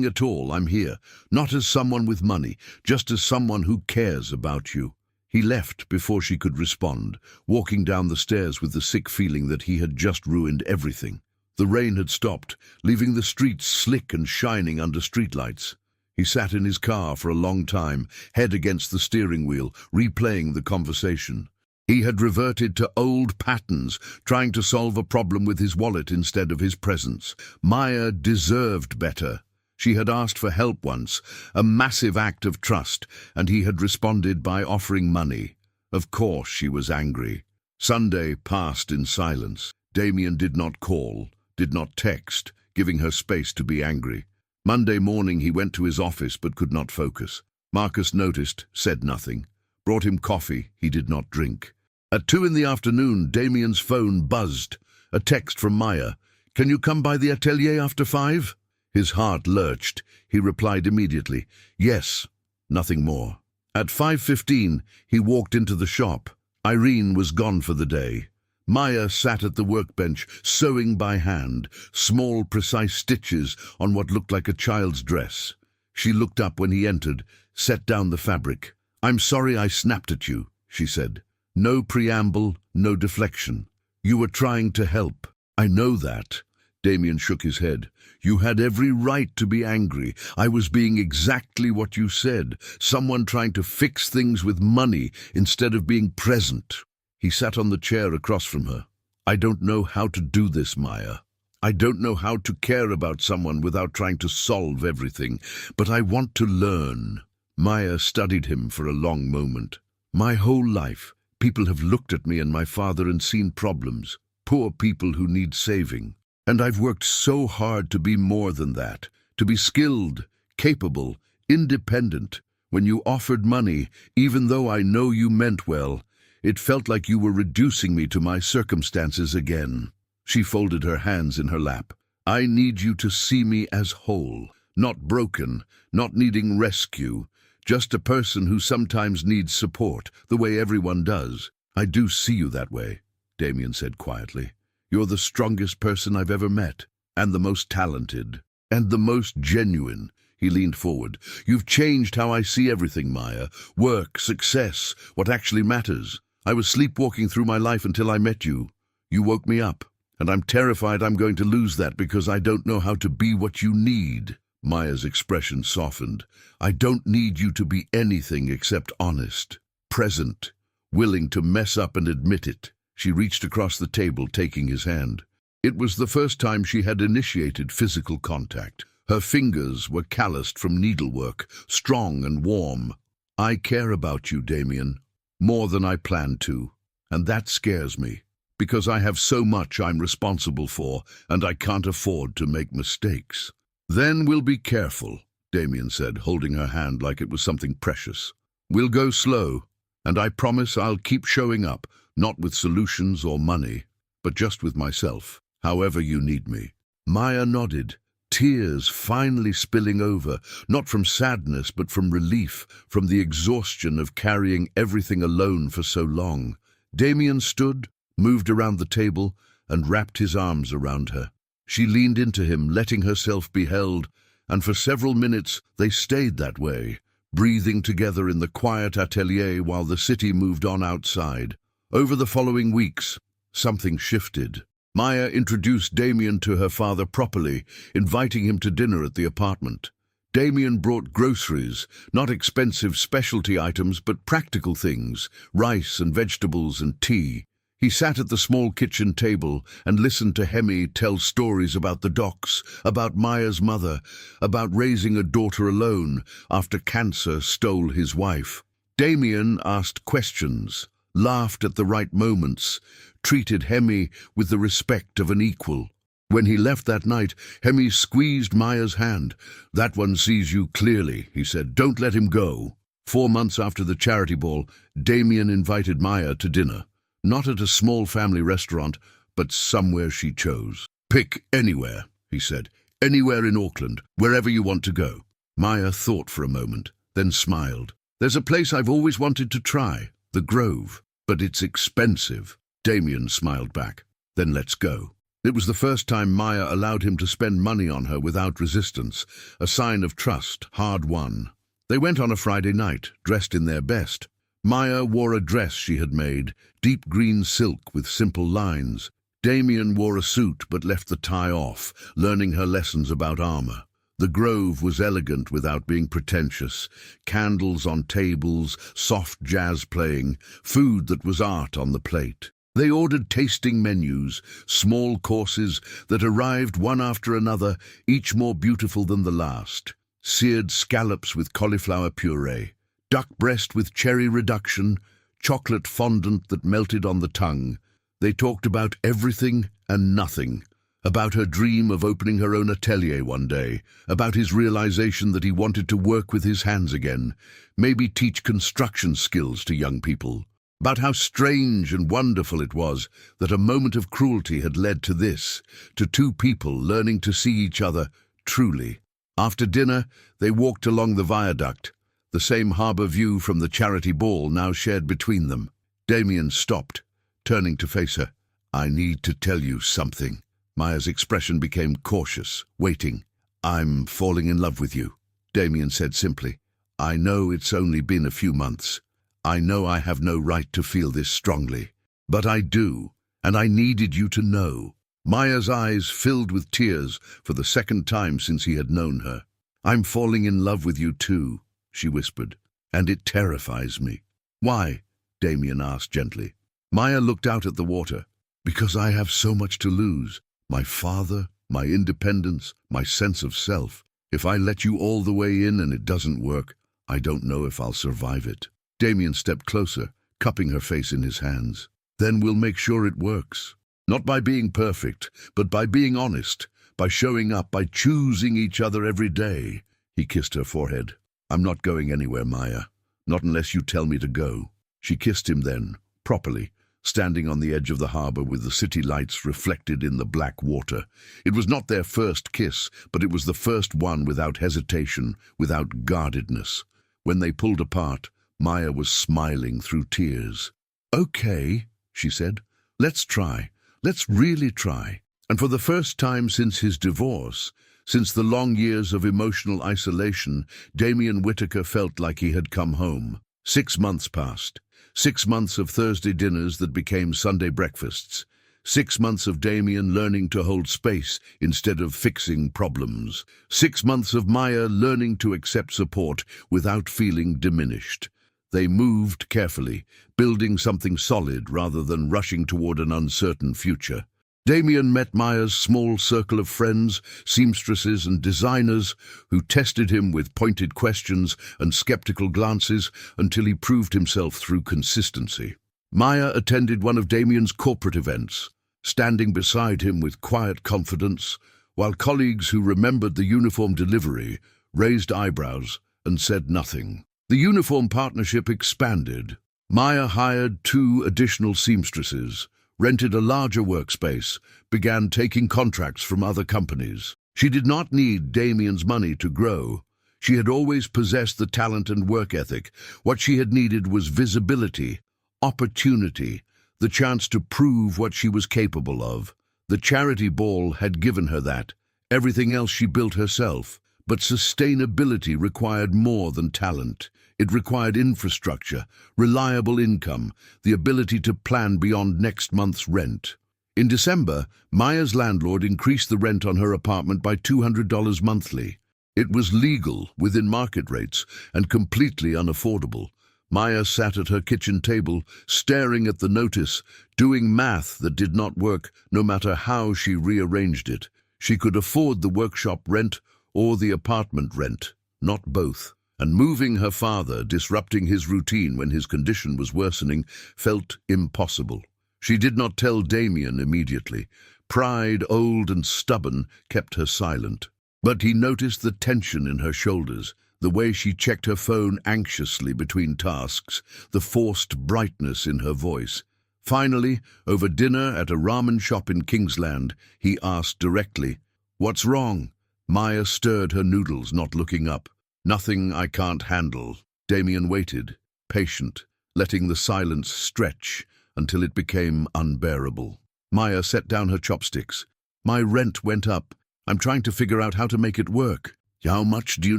at all, I'm here. Not as someone with money, just as someone who cares about you." He left before she could respond, walking down the stairs with the sick feeling that he had just ruined everything. The rain had stopped, leaving the streets slick and shining under streetlights. He sat in his car for a long time, head against the steering wheel, replaying the conversation. He had reverted to old patterns, trying to solve a problem with his wallet instead of his presence. Maya deserved better. She had asked for help once, a massive act of trust, and he had responded by offering money. Of course she was angry. Sunday passed in silence. Damien did not call, did not text, giving her space to be angry. Monday morning he went to his office but could not focus. Marcus noticed, said nothing. Brought him coffee, he did not drink. At 2 in the afternoon, Damien's phone buzzed. A text from Maya. "Can you come by the atelier after 5? His heart lurched. He replied immediately, "Yes." Nothing more. At 5:15, he walked into the shop. Irene was gone for the day. Maya sat at the workbench, sewing by hand, small, precise stitches on what looked like a child's dress. She looked up when he entered, set down the fabric. "I'm sorry I snapped at you," she said. No preamble, no deflection. "You were trying to help." "I know that." Damien shook his head. "You had every right to be angry. I was being exactly what you said, someone trying to fix things with money instead of being present." He sat on the chair across from her. "I don't know how to do this, Maya. I don't know how to care about someone without trying to solve everything, but I want to learn." Maya studied him for a long moment. "My whole life, people have looked at me and my father and seen problems, poor people who need saving. And I've worked so hard to be more than that, to be skilled, capable, independent. When you offered money, even though I know you meant well, it felt like you were reducing me to my circumstances again." She folded her hands in her lap. "I need you to see me as whole, not broken, not needing rescue, just a person who sometimes needs support, the way everyone does." "I do see you that way," Damien said quietly. "You're the strongest person I've ever met, and the most talented, and the most genuine." He leaned forward. "You've changed how I see everything, Maya. Work, success, what actually matters. I was sleepwalking through my life until I met you. You woke me up, and I'm terrified I'm going to lose that because I don't know how to be what you need." Maya's expression softened. "I don't need you to be anything except honest, present, willing to mess up and admit it." She reached across the table, taking his hand. It was the first time she had initiated physical contact. Her fingers were calloused from needlework, strong and warm. "I care about you, Damien, more than I planned to, and that scares me, because I have so much I'm responsible for, and I can't afford to make mistakes." "Then we'll be careful," Damien said, holding her hand like it was something precious. "We'll go slow, and I promise I'll keep showing up, not with solutions or money, but just with myself, however you need me." Maya nodded, tears finally spilling over, not from sadness but from relief, from the exhaustion of carrying everything alone for so long. Damien stood, moved around the table, and wrapped his arms around her. She leaned into him, letting herself be held, and for several minutes they stayed that way, breathing together in the quiet atelier while the city moved on outside. Over the following weeks, something shifted. Maya introduced Damien to her father properly, inviting him to dinner at the apartment. Damien brought groceries, not expensive specialty items, but practical things, rice and vegetables and tea. He sat at the small kitchen table and listened to Hemi tell stories about the docks, about Maya's mother, about raising a daughter alone after cancer stole his wife. Damien asked questions, laughed at the right moments, treated Hemi with the respect of an equal. When he left that night, Hemi squeezed Maya's hand. "That one sees you clearly," he said. "Don't let him go." 4 months after the charity ball, Damien invited Maya to dinner. Not at a small family restaurant, but somewhere she chose. "Pick anywhere," he said. "Anywhere in Auckland, wherever you want to go." Maya thought for a moment, then smiled. "There's a place I've always wanted to try, the Grove, but it's expensive." Damien smiled back. "Then let's go." It was the first time Maya allowed him to spend money on her without resistance, a sign of trust, hard won. They went on a Friday night, dressed in their best. Maya wore a dress she had made, deep green silk with simple lines. Damien wore a suit but left the tie off, learning her lessons about armor. The Grove was elegant without being pretentious. Candles on tables, soft jazz playing, food that was art on the plate. They ordered tasting menus, small courses that arrived one after another, each more beautiful than the last. Seared scallops with cauliflower puree, duck breast with cherry reduction, chocolate fondant that melted on the tongue. They talked about everything and nothing, about her dream of opening her own atelier one day, about his realization that he wanted to work with his hands again, maybe teach construction skills to young people, about how strange and wonderful it was that a moment of cruelty had led to this, to two people learning to see each other truly. After dinner, they walked along the viaduct, the same harbour view from the charity ball now shared between them. Damien stopped, turning to face her. "I need to tell you something." Maya's expression became cautious, waiting. "I'm falling in love with you," Damien said simply. "I know it's only been a few months. I know I have no right to feel this strongly. But I do, and I needed you to know." Maya's eyes filled with tears for the second time since he had known her. "I'm falling in love with you too," she whispered, "and it terrifies me." "Why?" Damien asked gently. Maya looked out at the water. "Because I have so much to lose. My father, my independence, my sense of self. If I let you all the way in and it doesn't work, I don't know if I'll survive it." Damien stepped closer, cupping her face in his hands. "Then we'll make sure it works. Not by being perfect, but by being honest, by showing up, by choosing each other every day." He kissed her forehead. "I'm not going anywhere, Maya. Not unless you tell me to go." She kissed him then, properly, standing on the edge of the harbour with the city lights reflected in the black water. It was not their first kiss, but it was the first one without hesitation, without guardedness. When they pulled apart, Maya was smiling through tears. "Okay," she said. "Let's try. Let's really try." And for the first time since his divorce, since the long years of emotional isolation, Damien Whitaker felt like he had come home. 6 months passed. 6 months of Thursday dinners that became Sunday breakfasts. 6 months of Damien learning to hold space instead of fixing problems. 6 months of Maya learning to accept support without feeling diminished. They moved carefully, building something solid rather than rushing toward an uncertain future. Damien met Maya's small circle of friends, seamstresses and designers, who tested him with pointed questions and skeptical glances until he proved himself through consistency. Maya attended one of Damien's corporate events, standing beside him with quiet confidence, while colleagues who remembered the uniform delivery raised eyebrows and said nothing. The uniform partnership expanded. Maya hired 2 additional seamstresses, rented a larger workspace, began taking contracts from other companies. She did not need Damien's money to grow. She had always possessed the talent and work ethic. What she had needed was visibility, opportunity, the chance to prove what she was capable of. The charity ball had given her that. Everything else she built herself. But sustainability required more than talent. It required infrastructure, reliable income, the ability to plan beyond next month's rent. In December, Maya's landlord increased the rent on her apartment by $200 monthly. It was legal, within market rates, and completely unaffordable. Maya sat at her kitchen table, staring at the notice, doing math that did not work, no matter how she rearranged it. She could afford the workshop rent or the apartment rent, not both. And moving her father, disrupting his routine when his condition was worsening, felt impossible. She did not tell Damien immediately. Pride, old and stubborn, kept her silent. But he noticed the tension in her shoulders, the way she checked her phone anxiously between tasks, the forced brightness in her voice. Finally, over dinner at a ramen shop in Kingsland, he asked directly, "What's wrong?" Maya stirred her noodles, not looking up. "Nothing I can't handle." Damien waited, patient, letting the silence stretch until it became unbearable. Maya set down her chopsticks. "My rent went up. I'm trying to figure out how to make it work." "How much do you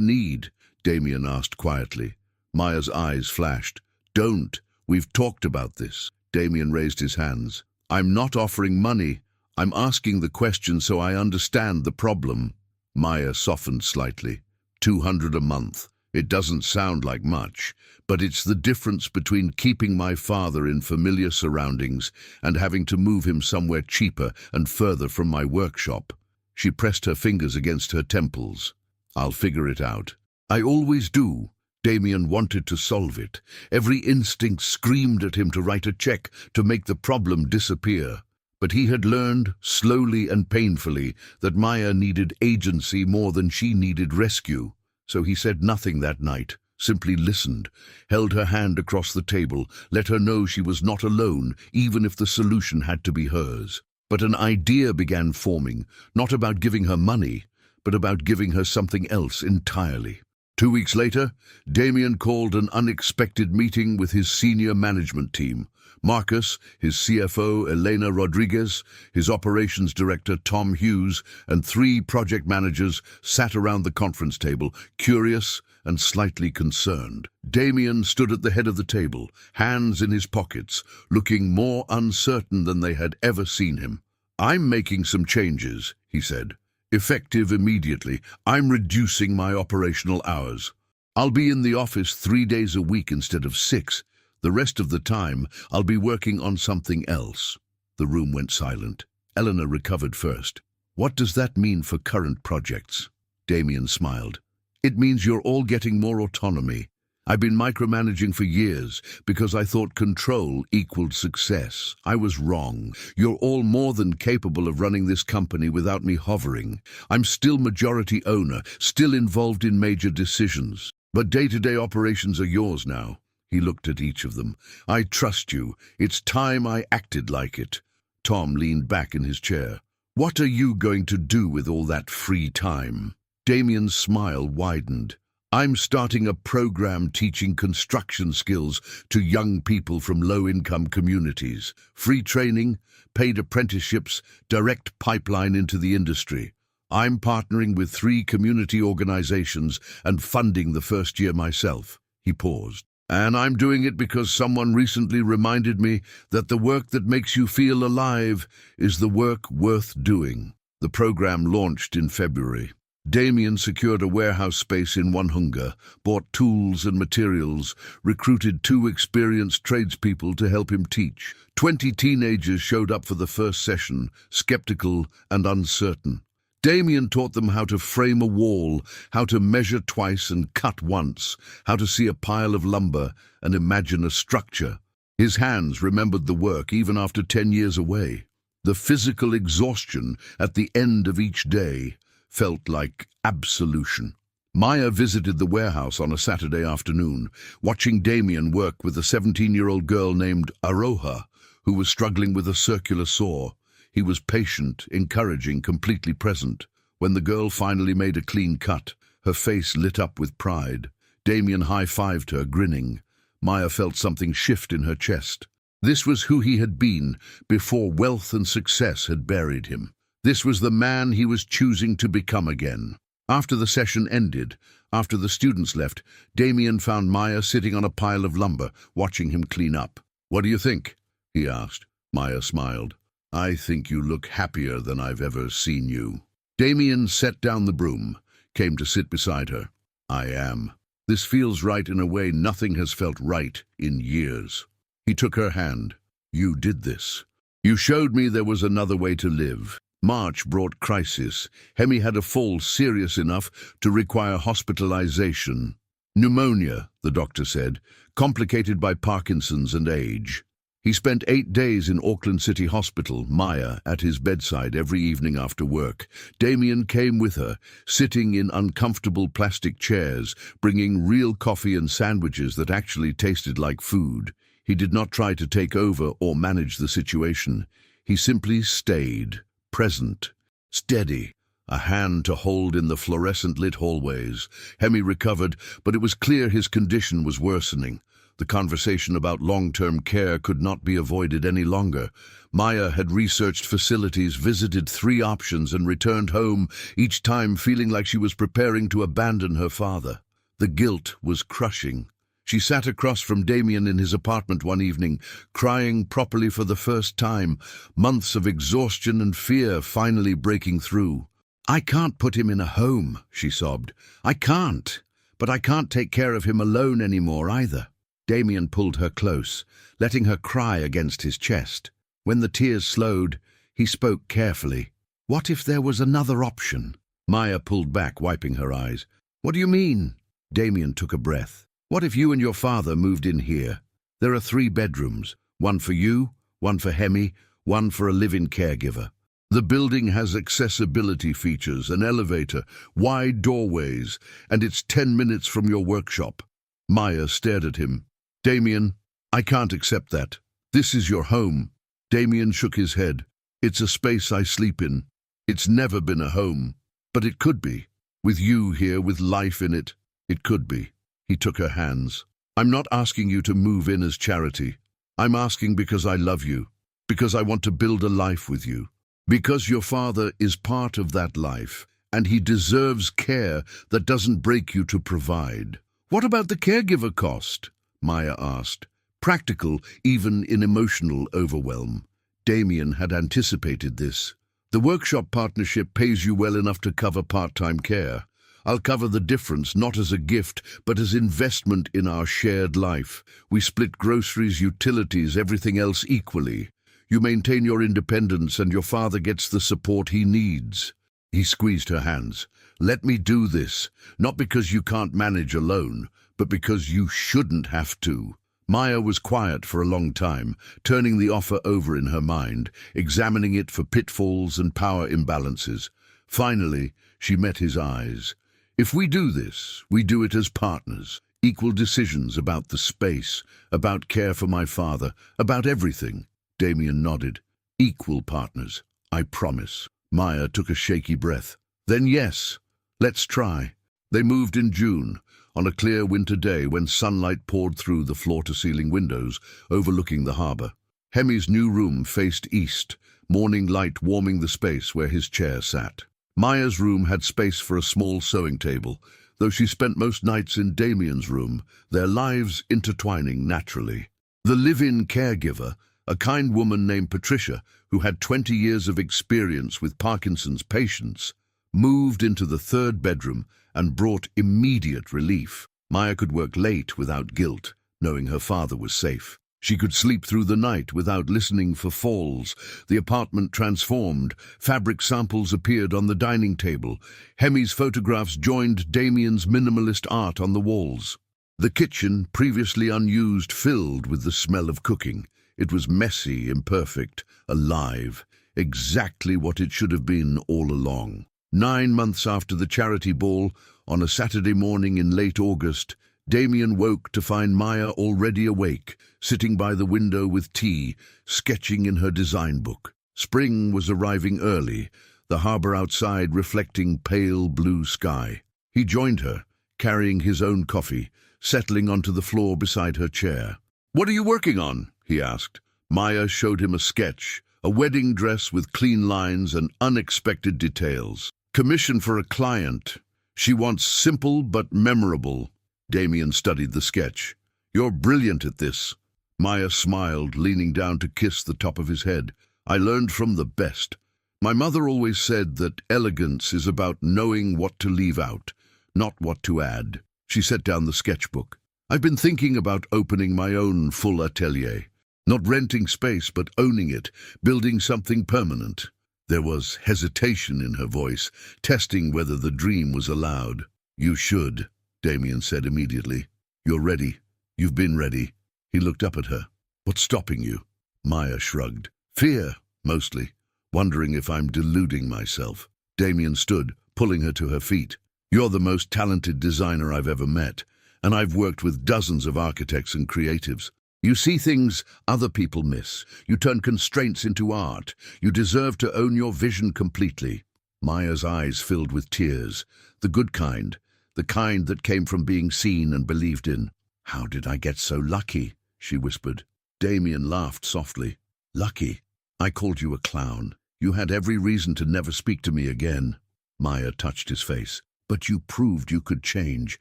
need?" Damien asked quietly. Maya's eyes flashed. "Don't. We've talked about this." Damien raised his hands. "I'm not offering money. I'm asking the question so I understand the problem." Maya softened slightly. $200 a month. It doesn't sound like much, but it's the difference between keeping my father in familiar surroundings and having to move him somewhere cheaper and further from my workshop. She pressed her fingers against her temples. "I'll figure it out." "I always do." Damien wanted to solve it. Every instinct screamed at him to write a check, to make the problem disappear. But he had learned, slowly and painfully, that Maya needed agency more than she needed rescue. So he said nothing that night, simply listened, held her hand across the table, let her know she was not alone, even if the solution had to be hers. But an idea began forming, not about giving her money, but about giving her something else entirely. 2 weeks later, Damien called an unexpected meeting with his senior management team. Marcus, his CFO, Elena Rodriguez, his operations director, Tom Hughes, and 3 project managers sat around the conference table, curious and slightly concerned. Damien stood at the head of the table, hands in his pockets, looking more uncertain than they had ever seen him. "I'm making some changes," he said. "Effective immediately. I'm reducing my operational hours. I'll be in the office 3 days a week instead of 6. The rest of the time, I'll be working on something else." The room went silent. Eleanor recovered first. "What does that mean for current projects?" Damien smiled. "It means you're all getting more autonomy. I've been micromanaging for years because I thought control equaled success. I was wrong. You're all more than capable of running this company without me hovering. I'm still majority owner, still involved in major decisions. But day-to-day operations are yours now." He looked at each of them. "I trust you. It's time I acted like it." Tom leaned back in his chair. "What are you going to do with all that free time?" Damien's smile widened. "I'm starting a program teaching construction skills to young people from low-income communities. Free training, paid apprenticeships, direct pipeline into the industry. I'm partnering with 3 community organizations and funding the first year myself." He paused. "And I'm doing it because someone recently reminded me that the work that makes you feel alive is the work worth doing." The program launched in February. Damien secured a warehouse space in Onehunga, bought tools and materials, recruited 2 experienced tradespeople to help him teach. 20 teenagers showed up for the first session, skeptical and uncertain. Damien taught them how to frame a wall, how to measure twice and cut once, how to see a pile of lumber and imagine a structure. His hands remembered the work even after 10 years away. The physical exhaustion at the end of each day felt like absolution. Maya visited the warehouse on a Saturday afternoon, watching Damien work with a 17-year-old girl named Aroha, who was struggling with a circular saw. He was patient, encouraging, completely present. When the girl finally made a clean cut, her face lit up with pride. Damien high-fived her, grinning. Maya felt something shift in her chest. This was who he had been before wealth and success had buried him. This was the man he was choosing to become again. After the session ended, after the students left, Damien found Maya sitting on a pile of lumber, watching him clean up. "What do you think?" he asked. Maya smiled. "I think you look happier than I've ever seen you." Damien set down the broom, came to sit beside her. "I am. This feels right in a way nothing has felt right in years." He took her hand. "You did this. You showed me there was another way to live." March brought crisis. Hemi had a fall serious enough to require hospitalization. Pneumonia, the doctor said, complicated by Parkinson's and age. He spent 8 days in Auckland City Hospital, Maya at his bedside every evening after work. Damien came with her, sitting in uncomfortable plastic chairs, bringing real coffee and sandwiches that actually tasted like food. He did not try to take over or manage the situation. He simply stayed. Present, steady, a hand to hold in the fluorescent-lit hallways. Hemi recovered, but it was clear his condition was worsening. The conversation about long-term care could not be avoided any longer. Maya had researched facilities, visited 3 options, and returned home, each time feeling like she was preparing to abandon her father. The guilt was crushing. She sat across from Damien in his apartment one evening, crying properly for the first time, months of exhaustion and fear finally breaking through. "I can't put him in a home," she sobbed. "I can't. But I can't take care of him alone anymore either." Damien pulled her close, letting her cry against his chest. When the tears slowed, he spoke carefully. "What if there was another option?" Maya pulled back, wiping her eyes. "What do you mean?" Damien took a breath. "What if you and your father moved in here? There are 3 bedrooms, one for you, one for Hemi, one for a live-in caregiver. The building has accessibility features, an elevator, wide doorways, and it's 10 minutes from your workshop." Maya stared at him. "Damien, I can't accept that. This is your home." Damien shook his head. "It's a space I sleep in. It's never been a home. But it could be. With you here, with life in it, it could be." He took her hands. "I'm not asking you to move in as charity. I'm asking because I love you, because I want to build a life with you, because your father is part of that life, and he deserves care that doesn't break you to provide." "What about the caregiver cost?" Maya asked. Practical, even in emotional overwhelm. Damien had anticipated this. "The workshop partnership pays you well enough to cover part-time care. I'll cover the difference, not as a gift, but as investment in our shared life. We split groceries, utilities, everything else equally. You maintain your independence and your father gets the support he needs." He squeezed her hands. "Let me do this, not because you can't manage alone, but because you shouldn't have to." Maya was quiet for a long time, turning the offer over in her mind, examining it for pitfalls and power imbalances. Finally, she met his eyes. "If we do this, we do it as partners, equal decisions about the space, about care for my father, about everything." Damien nodded. "Equal partners, I promise." Maya took a shaky breath. "Then yes, let's try." They moved in June, on a clear winter day when sunlight poured through the floor-to-ceiling windows overlooking the harbour. Hemi's new room faced east, morning light warming the space where his chair sat. Maya's room had space for a small sewing table, though she spent most nights in Damien's room, their lives intertwining naturally. The live-in caregiver, a kind woman named Patricia, who had 20 years of experience with Parkinson's patients, moved into the third bedroom, and brought immediate relief. Maya could work late without guilt, knowing her father was safe. She could sleep through the night without listening for falls. The apartment transformed. Fabric samples appeared on the dining table. Hemi's photographs joined Damien's minimalist art on the walls. The kitchen, previously unused, filled with the smell of cooking. It was messy, imperfect, alive, exactly what it should have been all along. 9 months after the charity ball, on a Saturday morning in late August, Damien woke to find Maya already awake, sitting by the window with tea, sketching in her design book. Spring was arriving early, the harbour outside reflecting pale blue sky. He joined her, carrying his own coffee, settling onto the floor beside her chair. "What are you working on?" he asked. Maya showed him a sketch, a wedding dress with clean lines and unexpected details. "Commission for a client. She wants simple but memorable." Damien studied the sketch. "You're brilliant at this." Maya smiled, leaning down to kiss the top of his head. "I learned from the best. My mother always said that elegance is about knowing what to leave out, not what to add." She set down the sketchbook. "I've been thinking about opening my own full atelier. Not renting space, but owning it, building something permanent." There was hesitation in her voice, testing whether the dream was allowed. "You should," Damien said immediately. "You're ready. You've been ready." He looked up at her. "What's stopping you?" Maya shrugged. "Fear, mostly. Wondering if I'm deluding myself." Damien stood, pulling her to her feet. "You're the most talented designer I've ever met, and I've worked with dozens of architects and creatives. You see things other people miss. You turn constraints into art. You deserve to own your vision completely." Maya's eyes filled with tears, the good kind, the kind that came from being seen and believed in. "How did I get so lucky?" she whispered. Damien laughed softly. "Lucky? I called you a clown. You had every reason to never speak to me again." Maya touched his face. "But you proved you could change.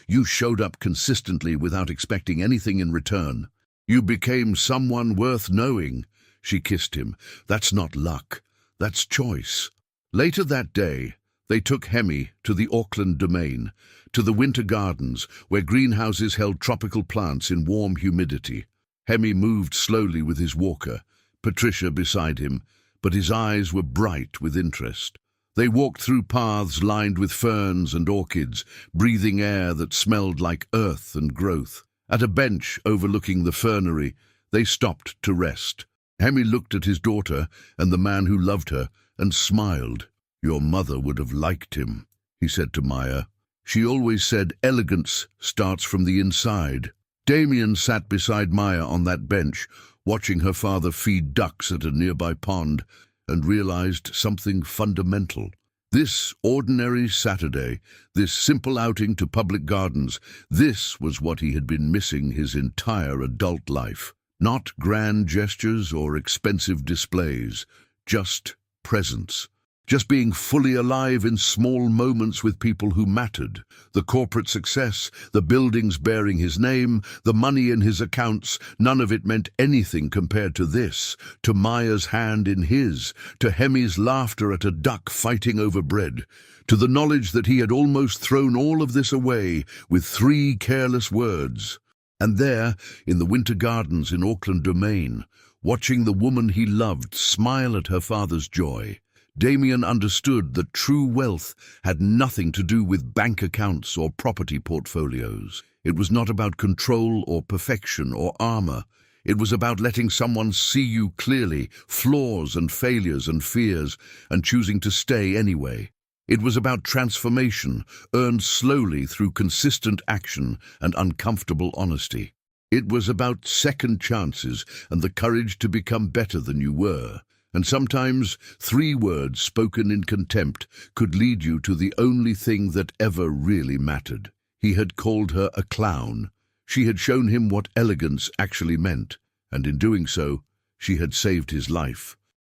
You showed up consistently without expecting anything in return. You became someone worth knowing." She kissed him. "That's not luck. That's choice." Later that day, they took Hemi to the Auckland domain, to the winter gardens, where greenhouses held tropical plants in warm humidity. Hemi moved slowly with his walker, Patricia beside him, but his eyes were bright with interest. They walked through paths lined with ferns and orchids, breathing air that smelled like earth and growth. At a bench overlooking the fernery, they stopped to rest. Hemi looked at his daughter and the man who loved her and smiled. "Your mother would have liked him," he said to Maya. "She always said elegance starts from the inside." Damien sat beside Maya on that bench, watching her father feed ducks at a nearby pond, and realized something fundamental. This ordinary Saturday, this simple outing to public gardens, this was what he had been missing his entire adult life. Not grand gestures or expensive displays, just presence. Just being fully alive in small moments with people who mattered. The corporate success, the buildings bearing his name, the money in his accounts, none of it meant anything compared to this, to Maya's hand in his, to Hemi's laughter at a duck fighting over bread, to the knowledge that he had almost thrown all of this away with 3 careless words. And there, in the winter gardens in Auckland Domain, watching the woman he loved smile at her father's joy, Damien understood that true wealth had nothing to do with bank accounts or property portfolios. It was not about control or perfection or armor. It was about letting someone see you clearly, flaws and failures and fears, and choosing to stay anyway. It was about transformation, earned slowly through consistent action and uncomfortable honesty. It was about second chances and the courage to become better than you were. And sometimes 3 words spoken in contempt could lead you to the only thing that ever really mattered. He had called her a clown. She had shown him what elegance actually meant, and in doing so, she had saved his life.